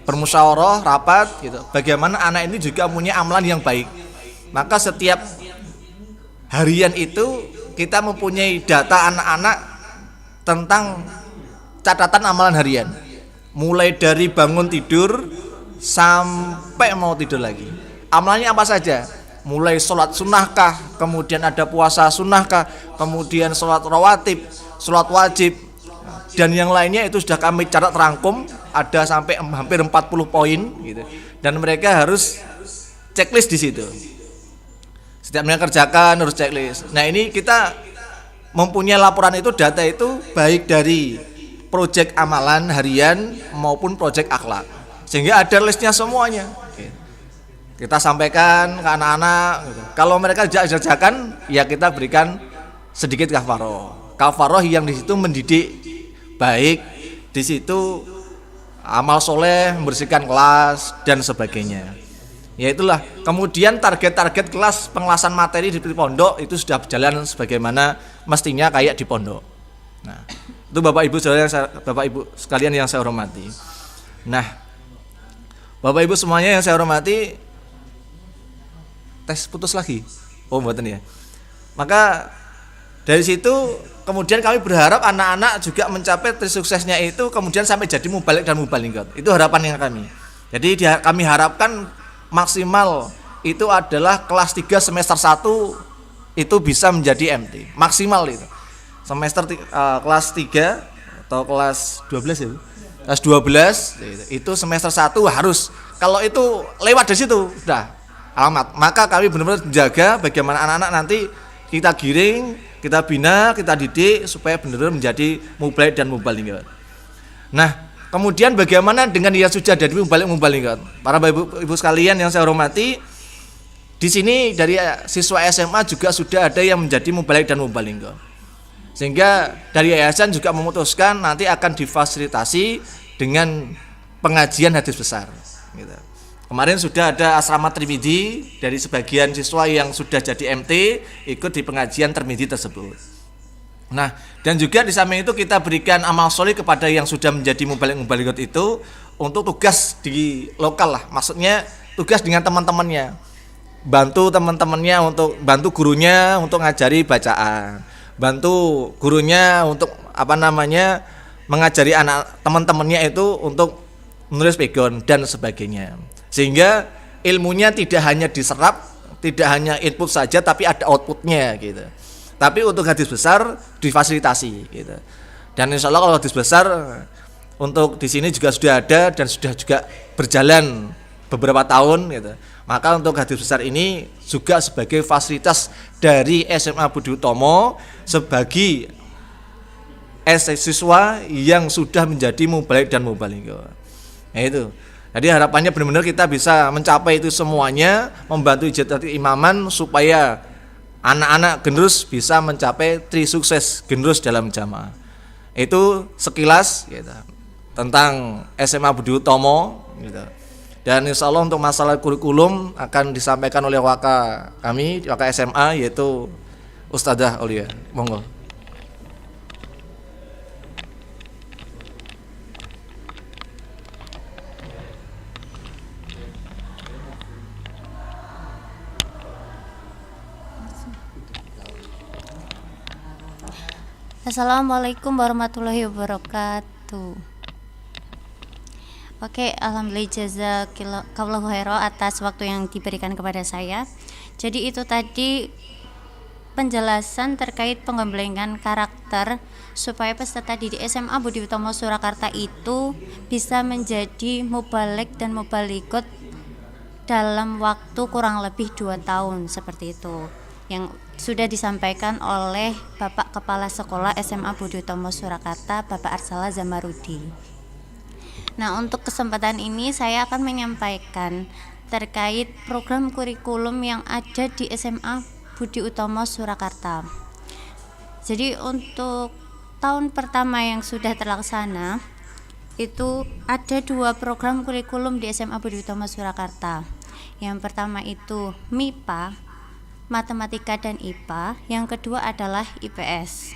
bermusyawarah, rapat gitu. Bagaimana anak ini juga punya amalan yang baik. Maka setiap harian itu kita mempunyai data anak-anak tentang catatan amalan harian. Mulai dari bangun tidur sampai mau tidur lagi. Amalannya apa saja? Mulai sholat sunnahkah, kemudian ada puasa sunnahkah, kemudian sholat rawatib, sholat wajib, dan yang lainnya itu sudah kami catat rangkum, ada sampai hampir 40 poin gitu. Dan mereka harus checklist di situ. Setiap mereka kerjakan harus checklist. Nah ini kita mempunyai laporan itu, data itu baik dari proyek amalan harian maupun proyek akhlak, sehingga ada listnya semuanya. Kita sampaikan ke anak-anak gitu. Kalau mereka kerjakan, ya kita berikan sedikit kafaroh yang di situ mendidik baik, di situ amal soleh, membersihkan kelas dan sebagainya. Ya itulah. Kemudian target-target kelas pengelasan materi di pondok itu sudah berjalan sebagaimana mestinya kayak di pondok. Nah, itu Bapak Ibu sekalian yang saya hormati. Nah, Bapak Ibu semuanya yang saya hormati, tes putus lagi. Oh, mboten ya. Maka dari situ kemudian kami berharap anak-anak juga mencapai suksesnya itu kemudian sampai jadi mubalik dan mubalighat. Itu harapan yang kami. Jadi kami harapkan maksimal itu adalah kelas 3 semester 1 itu bisa menjadi MT. Maksimal itu. Semester kelas 3 atau kelas 12 ya. Kelas 12 itu semester 1 harus. Kalau itu lewat dari situ sudah alamat. Maka kami benar-benar menjaga bagaimana anak-anak nanti kita giring, kita bina, kita didik supaya benar-benar menjadi mubalik dan mubalighat. Nah, kemudian bagaimana dengan yang sudah jadi mubalighat? Para ibu sekalian yang saya hormati, di sini dari siswa SMA juga sudah ada yang menjadi mubalik dan mubalighat. Sehingga dari yayasan juga memutuskan nanti akan difasilitasi dengan pengajian hadis besar. Gitu. Kemarin sudah ada asrama Tirmidzi dari sebagian siswa yang sudah jadi MT ikut di pengajian Tirmidzi tersebut. Nah, dan juga di samping itu kita berikan amal soleh kepada yang sudah menjadi mubalik itu untuk tugas di lokal lah. Maksudnya tugas dengan teman-temannya. Bantu teman-temannya untuk bantu gurunya untuk ngajari bacaan. Bantu gurunya untuk mengajari anak teman-temannya itu untuk menulis pegon dan sebagainya. Sehingga ilmunya tidak hanya diserap, tidak hanya input saja, tapi ada outputnya gitu. Tapi untuk hadis besar difasilitasi gitu. Dan insya Allah kalau hadis besar untuk di sini juga sudah ada dan sudah juga berjalan beberapa tahun gitu. Maka untuk hadis besar ini juga sebagai fasilitas dari SMA Budi Utomo sebagai siswa yang sudah menjadi mubalik dan mubalighat. Nah itu. Jadi harapannya benar-benar kita bisa mencapai itu semuanya, membantu ijazah imaman supaya anak-anak generus bisa mencapai sukses generus dalam jamaah. Itu sekilas gitu, tentang SMA Budi Utomo gitu. Dan insya Allah untuk masalah kurikulum akan disampaikan oleh waka kami, waka SMA yaitu Ustadzah Aulia. Monggo. Assalamualaikum warahmatullahi wabarakatuh. Oke, alhamdulillah jazakallahu khairan atas waktu yang diberikan kepada saya. Jadi itu tadi penjelasan terkait pengembangan karakter supaya peserta didik SMA Budi Utomo Surakarta itu bisa menjadi mubalik dan mubalighat dalam waktu kurang lebih 2 tahun seperti itu. Yang sudah disampaikan oleh Bapak Kepala Sekolah SMA Budi Utomo Surakarta, Bapak Arsala Zamarudi. Nah, untuk kesempatan ini saya akan menyampaikan terkait program kurikulum yang ada di SMA Budi Utomo Surakarta. Jadi untuk tahun pertama yang sudah terlaksana itu ada 2 program kurikulum di SMA Budi Utomo Surakarta. Yang pertama itu MIPA, Matematika dan IPA, yang kedua adalah IPS.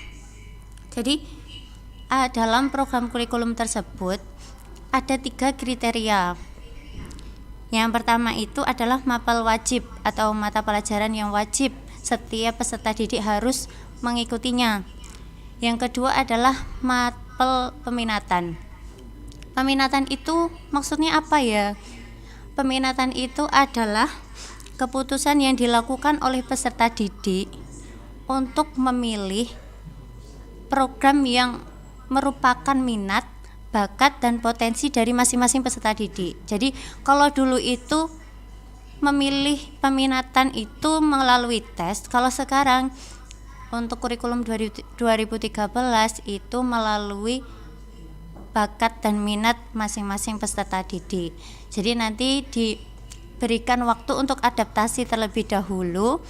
Jadi dalam program kurikulum tersebut ada 3 kriteria. Yang pertama itu adalah mapel wajib atau mata pelajaran yang wajib setiap peserta didik harus mengikutinya. Yang kedua adalah mapel peminatan. Peminatan itu maksudnya apa ya? Peminatan itu adalah keputusan yang dilakukan oleh peserta didik untuk memilih program yang merupakan minat, bakat, dan potensi dari masing-masing peserta didik. Jadi kalau dulu itu memilih peminatan itu melalui tes, kalau sekarang untuk kurikulum 2013 itu melalui bakat dan minat masing-masing peserta didik. Jadi nanti diberikan waktu untuk adaptasi terlebih dahulu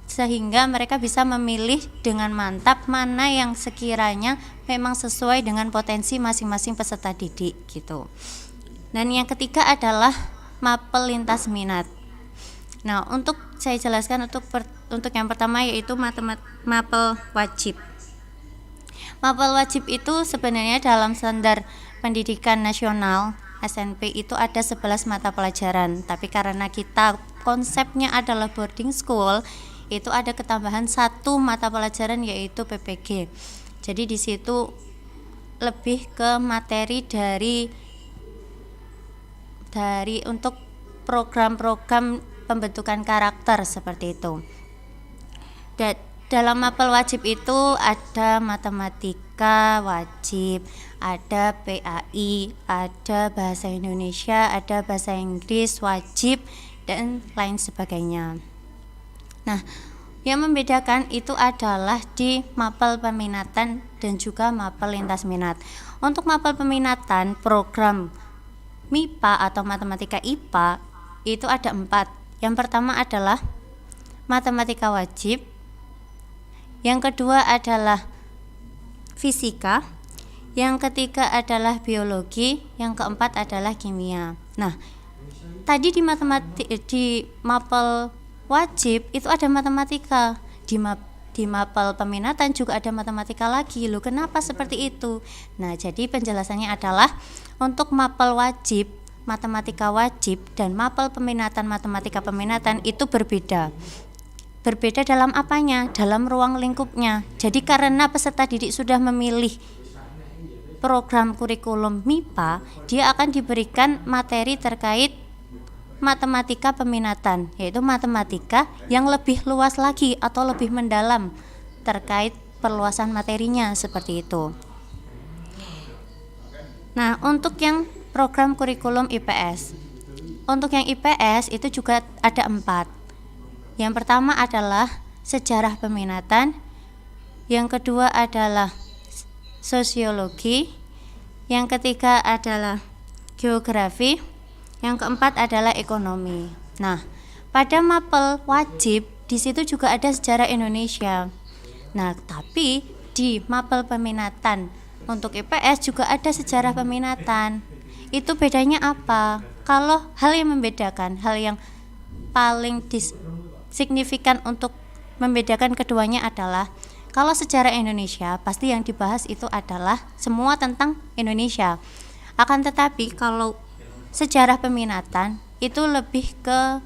sehingga mereka bisa memilih dengan mantap mana yang sekiranya memang sesuai dengan potensi masing-masing peserta didik gitu. Dan yang ketiga adalah mapel lintas minat. Nah, untuk saya jelaskan untuk yang pertama yaitu mapel wajib. Mapel wajib itu sebenarnya dalam standar pendidikan nasional SNP itu ada 11 mata pelajaran, tapi karena kita konsepnya adalah boarding school, itu ada ketambahan 1 mata pelajaran yaitu PPG. Jadi di situ lebih ke materi dari untuk program-program pembentukan karakter seperti itu. Dalam mapel wajib itu ada matematika wajib, ada PAI, ada bahasa Indonesia, ada bahasa Inggris wajib, dan lain sebagainya. Nah, yang membedakan itu adalah di mapel peminatan dan juga mapel lintas minat. Untuk mapel peminatan program MIPA atau matematika IPA itu ada 4. Yang pertama adalah matematika wajib, yang kedua adalah fisika, yang ketiga adalah biologi, yang keempat adalah kimia. Nah, tadi di mapel wajib itu ada matematika, di mapel peminatan juga ada matematika lagi. Loh, kenapa seperti itu? Nah, jadi penjelasannya adalah untuk mapel wajib, matematika wajib, dan mapel peminatan, matematika peminatan itu berbeda. Berbeda dalam apanya? Dalam ruang lingkupnya. Jadi karena peserta didik sudah memilih program kurikulum MIPA, dia akan diberikan materi terkait matematika peminatan, yaitu matematika yang lebih luas lagi atau lebih mendalam terkait perluasan materinya seperti itu. Nah, untuk yang program kurikulum IPS, untuk yang IPS itu juga ada 4. Yang pertama adalah sejarah peminatan, yang kedua adalah sosiologi, yang ketiga adalah geografi, yang keempat adalah ekonomi. Nah, pada mapel wajib di situ juga ada sejarah Indonesia. Nah, tapi di mapel peminatan untuk IPS juga ada sejarah peminatan. Itu bedanya apa? Kalau hal yang membedakan, hal yang paling signifikan untuk membedakan keduanya adalah kalau sejarah Indonesia pasti yang dibahas itu adalah semua tentang Indonesia. Akan tetapi kalau sejarah peminatan itu lebih ke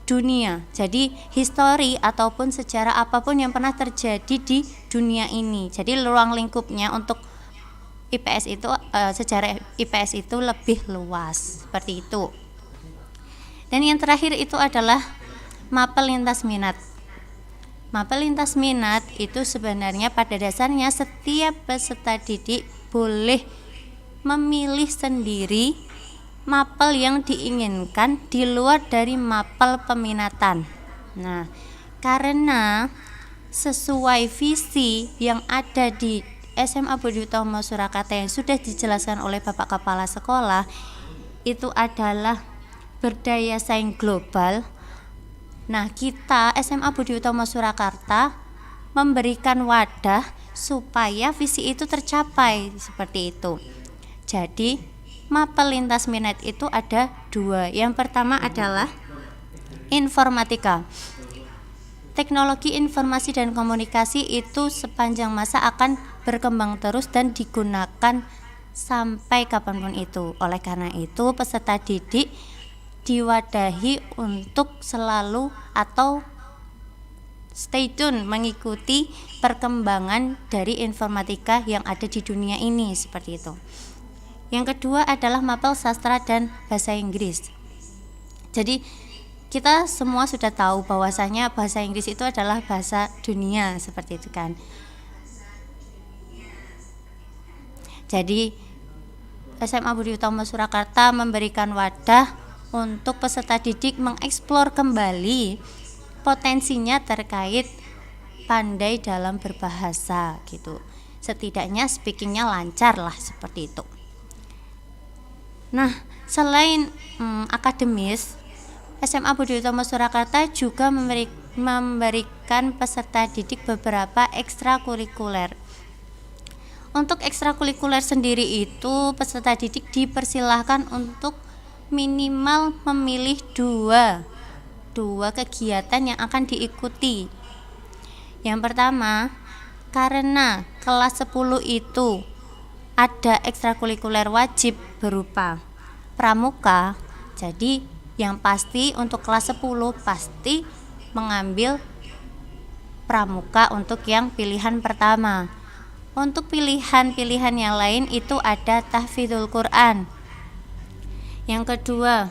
dunia. Jadi histori ataupun sejarah apapun yang pernah terjadi di dunia ini. Jadi ruang lingkupnya untuk IPS itu sejarah IPS itu lebih luas seperti itu. Dan yang terakhir itu adalah mapel lintas minat. Mapel lintas minat itu sebenarnya pada dasarnya setiap peserta didik boleh memilih sendiri mapel yang diinginkan di luar dari mapel peminatan. Nah, karena sesuai visi yang ada di SMA Budi Utomo Surakarta yang sudah dijelaskan oleh Bapak Kepala Sekolah, itu adalah berdaya saing global. Nah, kita SMA Budi Utomo Surakarta memberikan wadah supaya visi itu tercapai seperti itu. Jadi, mapel lintas minat itu ada 2. Yang pertama adalah informatika. Teknologi informasi dan komunikasi itu sepanjang masa akan berkembang terus dan digunakan sampai kapanpun itu. Oleh karena itu, peserta didik diwadahi untuk selalu atau stay tune mengikuti perkembangan dari informatika yang ada di dunia ini seperti itu. Yang kedua adalah mapel sastra dan bahasa Inggris. Jadi kita semua sudah tahu bahwasanya bahasa Inggris itu adalah bahasa dunia seperti itu kan. Jadi SMA Budi Utomo Surakarta memberikan wadah untuk peserta didik mengeksplor kembali potensinya terkait pandai dalam berbahasa gitu. Setidaknya speakingnya lancar lah seperti itu. Nah, selain akademis, SMA Budi Utomo Surakarta juga memberikan peserta didik beberapa ekstrakurikuler. Untuk ekstrakurikuler sendiri itu peserta didik dipersilahkan untuk minimal memilih dua kegiatan yang akan diikuti. Yang pertama, karena kelas 10 itu ada ekstrakurikuler wajib berupa pramuka, jadi yang pasti untuk kelas 10 pasti mengambil pramuka untuk yang pilihan pertama. Untuk pilihan-pilihan yang lain itu ada tahfidzul Quran. Yang kedua,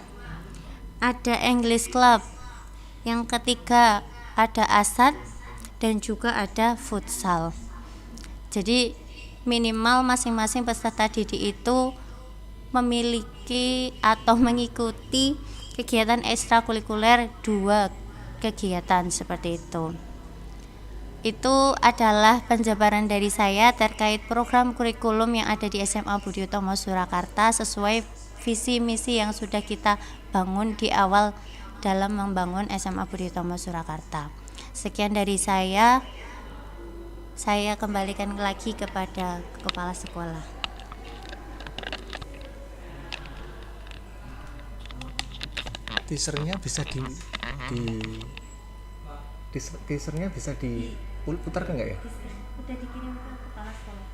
ada English Club. Yang ketiga, ada asad dan juga ada futsal. Jadi minimal masing-masing peserta didik itu memiliki atau mengikuti kegiatan ekstrakurikuler 2 kegiatan seperti itu. Itu adalah penjabaran dari saya terkait program kurikulum yang ada di SMA Budi Utomo Surakarta sesuai visi misi yang sudah kita bangun di awal dalam membangun SMA Budi Utomo Surakarta. Sekian dari saya kembalikan lagi kepada kepala sekolah. Teasernya bisa diputarkan nggak ya? Sudah dikirim ke kepala sekolah.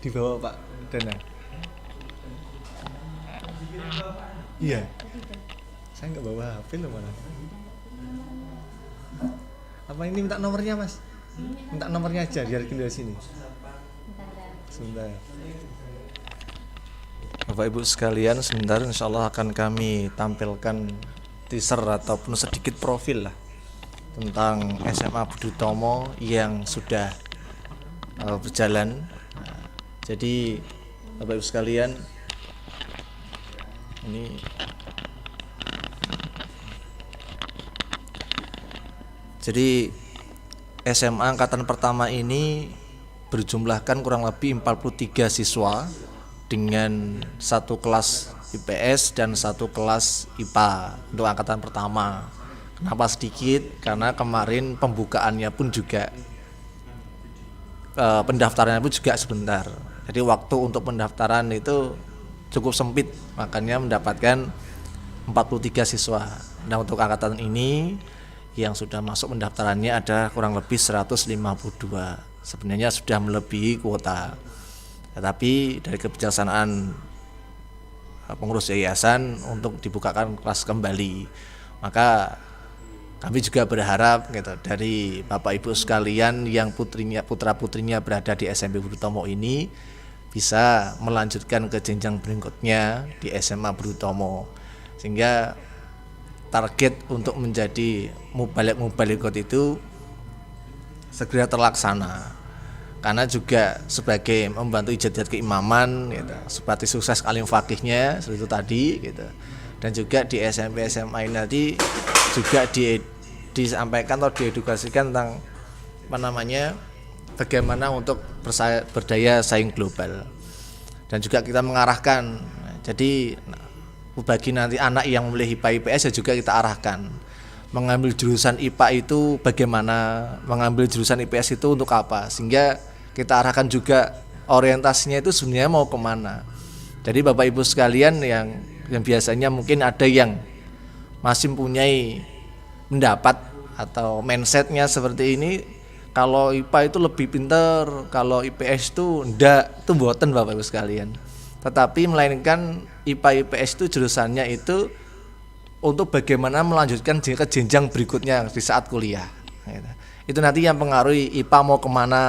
Di bawah Pak Dana. Iya. Saya nggak bawa HP loh malah. Apa ini minta nomornya Mas? Minta nomornya aja biar kita sini. Sebentar. Bapak Ibu sekalian, sebentar insya Allah akan kami tampilkan teaser ataupun sedikit profil lah tentang SMA Budi Utomo yang sudah berjalan. Jadi Bapak Ibu sekalian, ini jadi SMA angkatan pertama ini berjumlahkan kurang lebih 43 siswa dengan 1 kelas IPS dan 1 kelas IPA untuk angkatan pertama. Kenapa sedikit? Karena kemarin pembukaannya pun juga pendaftarannya pun juga sebentar. Jadi waktu untuk pendaftaran itu cukup sempit, makanya mendapatkan 43 siswa. Nah, untuk angkatan ini yang sudah masuk pendaftarannya ada kurang lebih 152. Sebenarnya sudah melebihi kuota. Tetapi dari kebijaksanaan pengurus yayasan untuk dibukakan kelas kembali, maka kami juga berharap gitu, dari Bapak Ibu sekalian yang putra putrinya berada di SMP Budi Utomo ini bisa melanjutkan ke jenjang berikutnya di SMA Budi Utomo, sehingga target untuk menjadi mubaligh itu segera terlaksana. Karena juga sebagai membantu ijazah keimaman gitu, seperti sukses alim fakihnya seperti itu tadi gitu. Dan juga di SMP SMA ini nanti juga disampaikan atau diedukasikan tentang bagaimana untuk berdaya saing global. Dan juga kita mengarahkan, jadi bagi nanti anak yang memilih IPA IPS ya juga kita arahkan mengambil jurusan IPA itu bagaimana, mengambil jurusan IPS itu untuk apa, sehingga kita arahkan juga orientasinya itu sebenarnya mau kemana. Jadi Bapak Ibu sekalian yang biasanya mungkin ada yang masih mempunyai pendapat atau mindsetnya seperti ini, kalau IPA itu lebih pintar, kalau IPS itu enggak, itu mboten Bapak Ibu sekalian. Tetapi melainkan IPA IPS itu jurusannya itu untuk bagaimana melanjutkan ke jenjang berikutnya di saat kuliah. Itu nanti yang pengaruhi IPA mau kemana,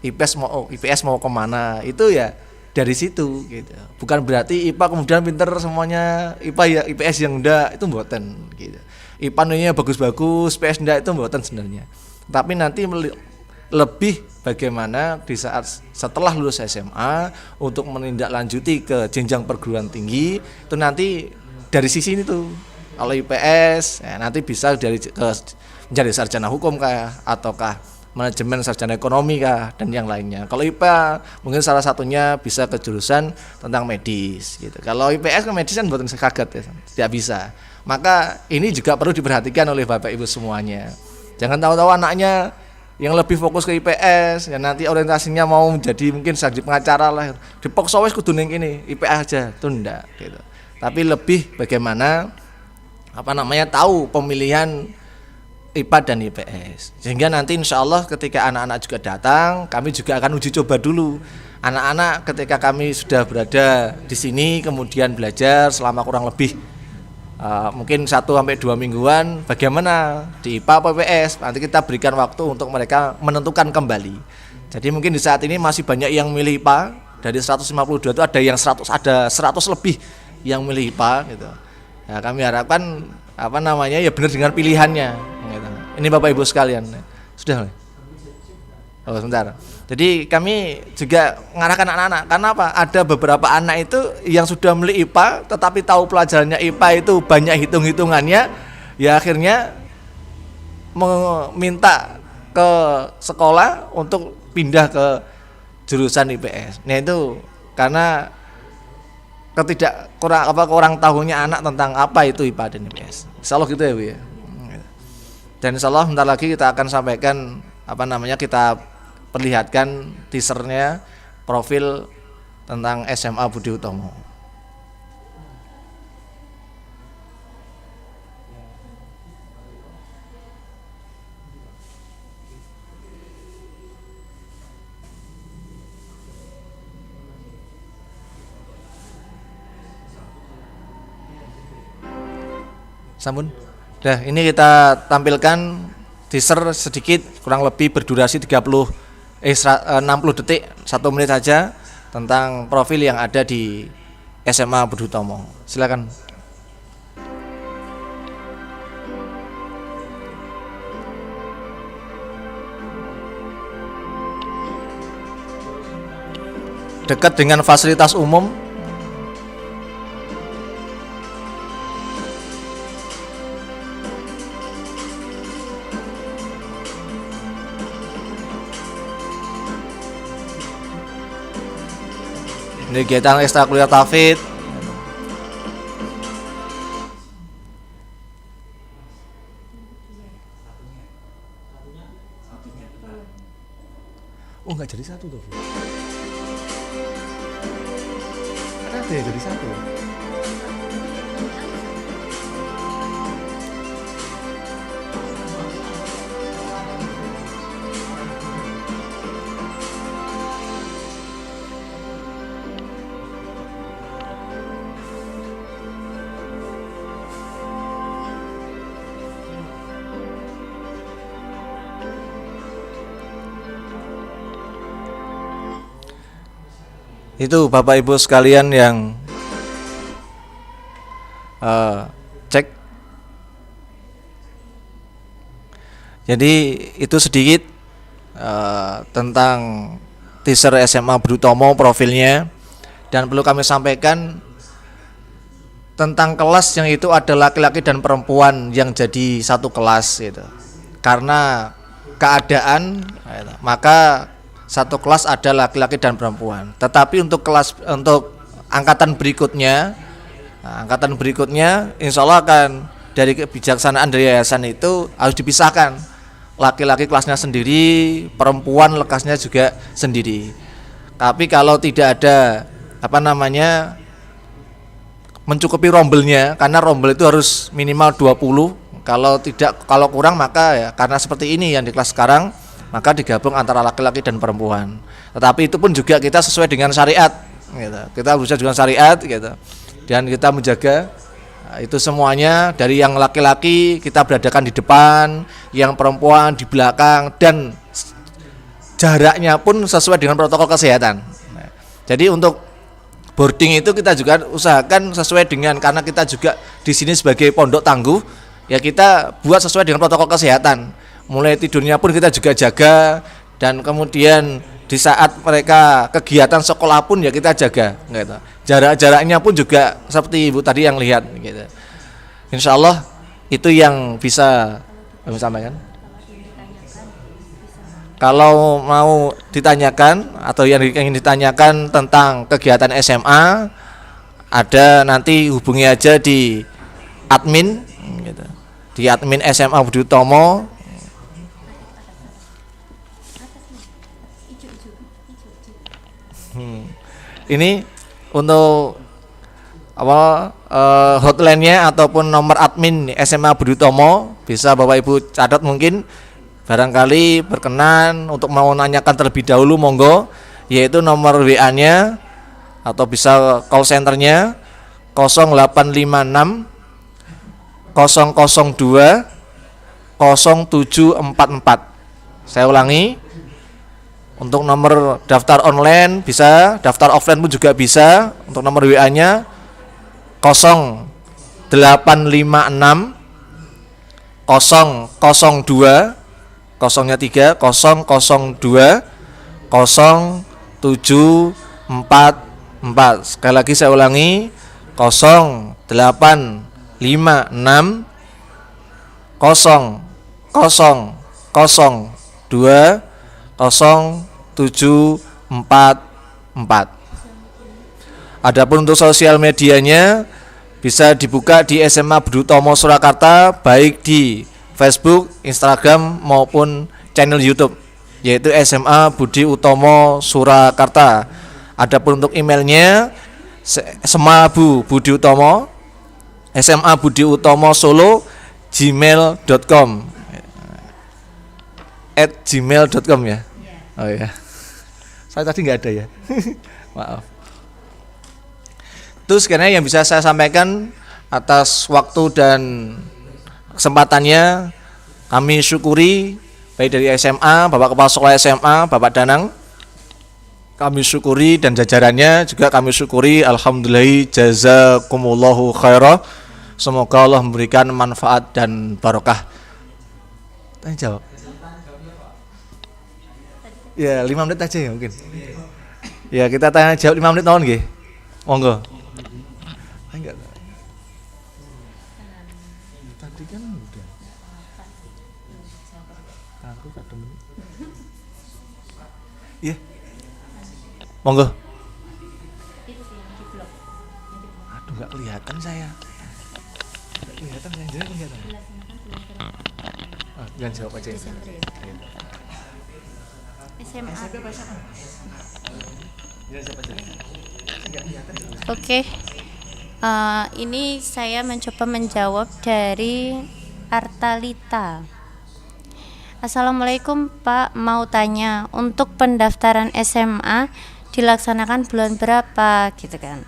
IPS mau kemana, itu ya dari situ gitu. Bukan berarti IPA kemudian pinter semuanya, IPA ya IPS yang enggak, itu mboten gitu. IPA nilainya bagus-bagus, IPS enggak, itu mboten sebenarnya. Tapi nanti lebih bagaimana di saat setelah lulus SMA untuk menindaklanjuti ke jenjang perguruan tinggi, itu nanti dari sisi ini tuh Kalau IPS ya nanti bisa menjadi sarjana hukum kah, ataukah manajemen sarjana ekonomi kah, dan yang lainnya. Kalau IPA mungkin salah satunya bisa ke jurusan tentang medis gitu. Kalau IPS ke medis kan buatan kaget ya, tidak bisa. Maka ini juga perlu diperhatikan oleh Bapak Ibu semuanya. Jangan tahu-tahu anaknya yang lebih fokus ke IPS, ya nanti orientasinya mau menjadi mungkin jadi pengacara lah. Dipaksa wis kudu ning kene, IPS aja, itu enggak gitu. Tapi lebih bagaimana tahu pemilihan IPA dan IPS. Sehingga nanti insya Allah ketika anak-anak juga datang, kami juga akan uji coba dulu. Anak-anak ketika kami sudah berada di sini kemudian belajar selama kurang lebih mungkin 1-2 mingguan, bagaimana di IPA atau IPS, nanti kita berikan waktu untuk mereka menentukan kembali. Jadi mungkin di saat ini masih banyak yang milih IPA, dari 152 itu ada yang 100 lebih yang milih IPA gitu. Ya, kami harapkan ya benar dengan pilihannya gitu. Ini Bapak Ibu sekalian. Sudah. Oh, sebentar. Jadi kami juga mengarahkan anak-anak. Karena apa? Ada beberapa anak itu yang sudah milih IPA tetapi tahu pelajarannya IPA itu banyak hitung-hitungannya, ya akhirnya meminta ke sekolah untuk pindah ke jurusan IPS. Nah itu karena kurang tahunya anak tentang apa itu IPA dan IPS. Insyaallah gitu ya Bu ya. Dan insyaallah bentar lagi kita akan sampaikan kita perlihatkan teasernya profil tentang SMA Budi Utomo. Sampun. Nah, ini kita tampilkan teaser sedikit kurang lebih berdurasi 60 detik, 1 menit saja tentang profil yang ada di SMA Budi Utomo. Silakan. Dekat dengan fasilitas umum. Ini kegiatan ekstrakurikuler Tafid. Oh, nggak jadi satu tuh. Ada ya jadi satu. Itu Bapak Ibu sekalian yang cek. Jadi itu sedikit tentang teaser SMA Budi Utomo profilnya, dan perlu kami sampaikan tentang kelas yang itu ada laki-laki dan perempuan yang jadi satu kelas gitu. Karena keadaan maka satu kelas ada laki-laki dan perempuan. Tetapi untuk angkatan berikutnya, insya Allah akan dari kebijaksanaan dari yayasan itu harus dipisahkan. Laki-laki kelasnya sendiri, perempuan kelasnya juga sendiri. Tapi kalau tidak ada mencukupi rombelnya, karena rombel itu harus minimal 20. Kalau kurang maka ya karena seperti ini yang di kelas sekarang, maka digabung antara laki-laki dan perempuan. Tetapi itu pun juga kita sesuai dengan syariat gitu. Kita berusaha dengan syariat gitu. Dan kita menjaga itu semuanya, dari yang laki-laki kita beradakan di depan, yang perempuan di belakang, dan jaraknya pun sesuai dengan protokol kesehatan. Jadi untuk boarding itu kita juga usahakan sesuai dengan, karena kita juga di sini sebagai pondok tangguh, ya kita buat sesuai dengan protokol kesehatan. Mulai tidurnya pun kita juga jaga, dan kemudian di saat mereka kegiatan sekolah pun ya kita jaga gitu. Jarak-jaraknya pun juga seperti Ibu tadi yang lihat gitu. Insya Allah itu yang bisa kami sampaikan. Kalau mau ditanyakan atau yang ingin ditanyakan tentang kegiatan SMA, ada nanti hubungi aja di admin gitu. Di admin SMA Budi Utomo. Ini untuk hotline-nya ataupun nomor admin SMA Budi Utomo, bisa Bapak Ibu catat mungkin. Barangkali berkenan untuk mau nanyakan terlebih dahulu, monggo, yaitu nomor WA-nya atau bisa call center-nya 0856 002 0744. Saya ulangi, untuk nomor daftar online bisa, daftar offline pun juga bisa. Untuk nomor WA-nya 0856 002 kosongnya 3 002 0744. Sekali lagi saya ulangi, 0856 002 0744. Adapun untuk sosial medianya bisa dibuka di SMA Budi Utomo Surakarta, baik di Facebook, Instagram maupun channel YouTube, yaitu SMA Budi Utomo Surakarta. Adapun untuk emailnya semabu Budi Utomo SMA Budi Utomo Solo gmail.com @gmail.com ya. Oh ya, saya tadi nggak ada ya. Maaf. Itu sekarang yang bisa saya sampaikan. Atas waktu dan kesempatannya kami syukuri, baik dari SMA, Bapak Kepala Sekolah SMA, Bapak Danang, kami syukuri, dan jajarannya juga kami syukuri. Alhamdulillah, jazakumullahu khairah. Semoga Allah memberikan manfaat dan barokah. Tanya jawab. Ya, 5 menit aja ya mungkin. Ya, kita tanya jawab 5 menit tahun nggih. Monggo. Enggak. Tadi kan udah. Aku kadang. Iya. Monggo. Aduh, enggak kelihatan saya. Enggak kelihatan saya, jadi kelihatan. Ah, jangan jawab aja. SMA. Oke. Ini saya mencoba menjawab dari Artalita. Assalamualaikum Pak, mau tanya, untuk pendaftaran SMA dilaksanakan bulan berapa gitu kan.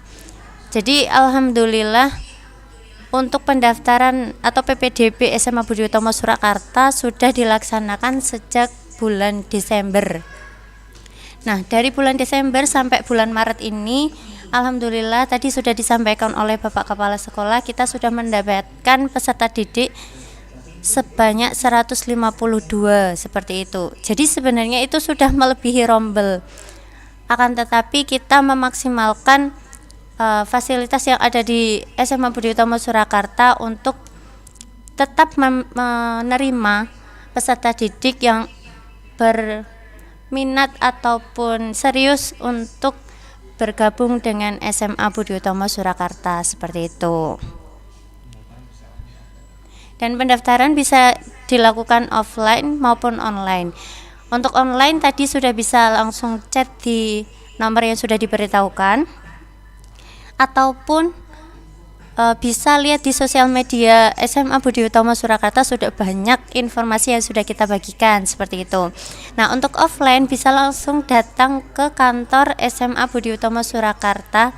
Jadi alhamdulillah untuk pendaftaran atau PPDB SMA Budi Utomo Surakarta sudah dilaksanakan sejak bulan Desember. Nah, dari bulan Desember sampai bulan Maret ini alhamdulillah tadi sudah disampaikan oleh Bapak Kepala Sekolah, kita sudah mendapatkan peserta didik sebanyak 152 seperti itu. Jadi sebenarnya itu sudah melebihi rombel. Akan tetapi kita memaksimalkan fasilitas yang ada di SMA Budi Utomo Surakarta untuk tetap menerima peserta didik yang berminat ataupun serius untuk bergabung dengan SMA Budi Utomo Surakarta seperti itu. Dan pendaftaran bisa dilakukan offline maupun online. Untuk online tadi sudah bisa langsung chat di nomor yang sudah diberitahukan, ataupun bisa lihat di sosial media SMA Budi Utomo Surakarta, sudah banyak informasi yang sudah kita bagikan seperti itu. Nah, untuk offline bisa langsung datang ke kantor SMA Budi Utomo Surakarta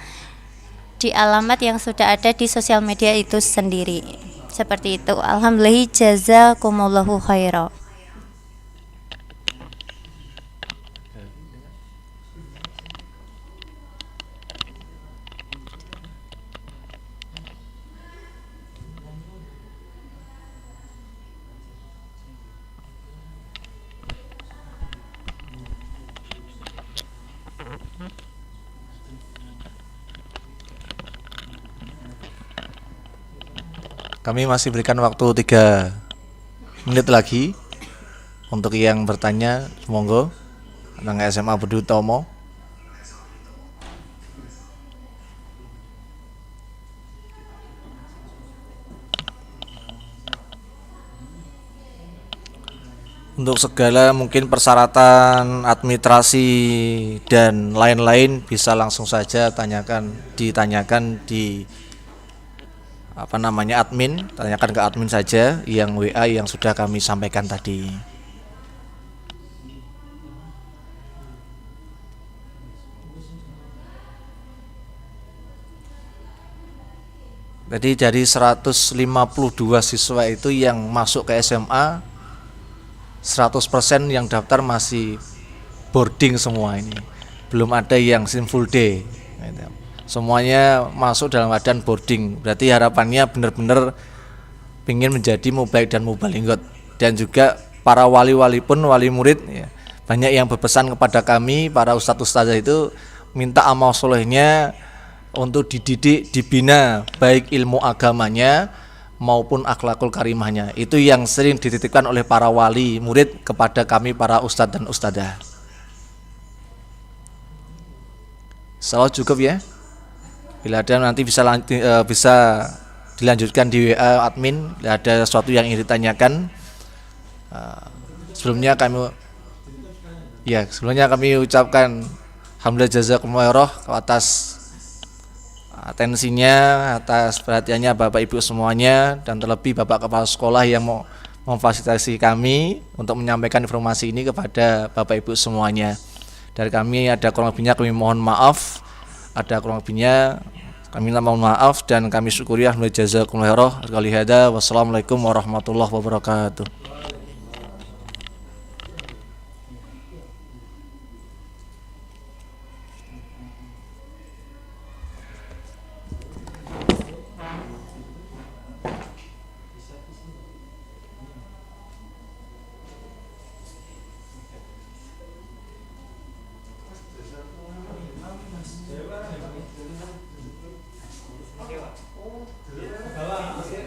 di alamat yang sudah ada di sosial media itu sendiri. Seperti itu. Alhamdulillah, jazakumullahu khairan. Kami masih berikan waktu 3 menit lagi untuk yang bertanya, monggo. Nang SMA Budi Utomo. Untuk segala mungkin persyaratan administrasi dan lain-lain bisa langsung saja ditanyakan di admin, tanyakan ke admin saja yang WA yang sudah kami sampaikan tadi. Jadi dari 152 siswa itu yang masuk ke SMA, 100% yang daftar masih boarding semua ini. Belum ada yang full day. Semuanya masuk dalam keadaan boarding. Berarti harapannya benar-benar ingin menjadi mubaik dan mubalinggot. Dan juga para wali-wali pun, wali murid ya, banyak yang berpesan kepada kami para ustadz-ustadzah itu minta amal solehnya untuk dididik, dibina baik ilmu agamanya maupun akhlakul karimahnya. Itu yang sering dititipkan oleh para wali murid kepada kami para ustadz dan ustadzah. Salah cukup ya. Bila ada nanti bisa dilanjutkan di WA admin. Bila ada sesuatu yang ingin ditanyakan, sebelumnya kami ucapkan alhamdulillah jazakumullah atas atensinya, atas perhatiannya Bapak Ibu semuanya, dan terlebih Bapak Kepala Sekolah yang mau memfasilitasi kami untuk menyampaikan informasi ini kepada Bapak Ibu semuanya. Dari kami ada kurang lebihnya kami mohon maaf, kami mohon maaf dan kami syukuri alhamdulillah jazakumullah khairan. Wassalamualaikum warahmatullahi wabarakatuh.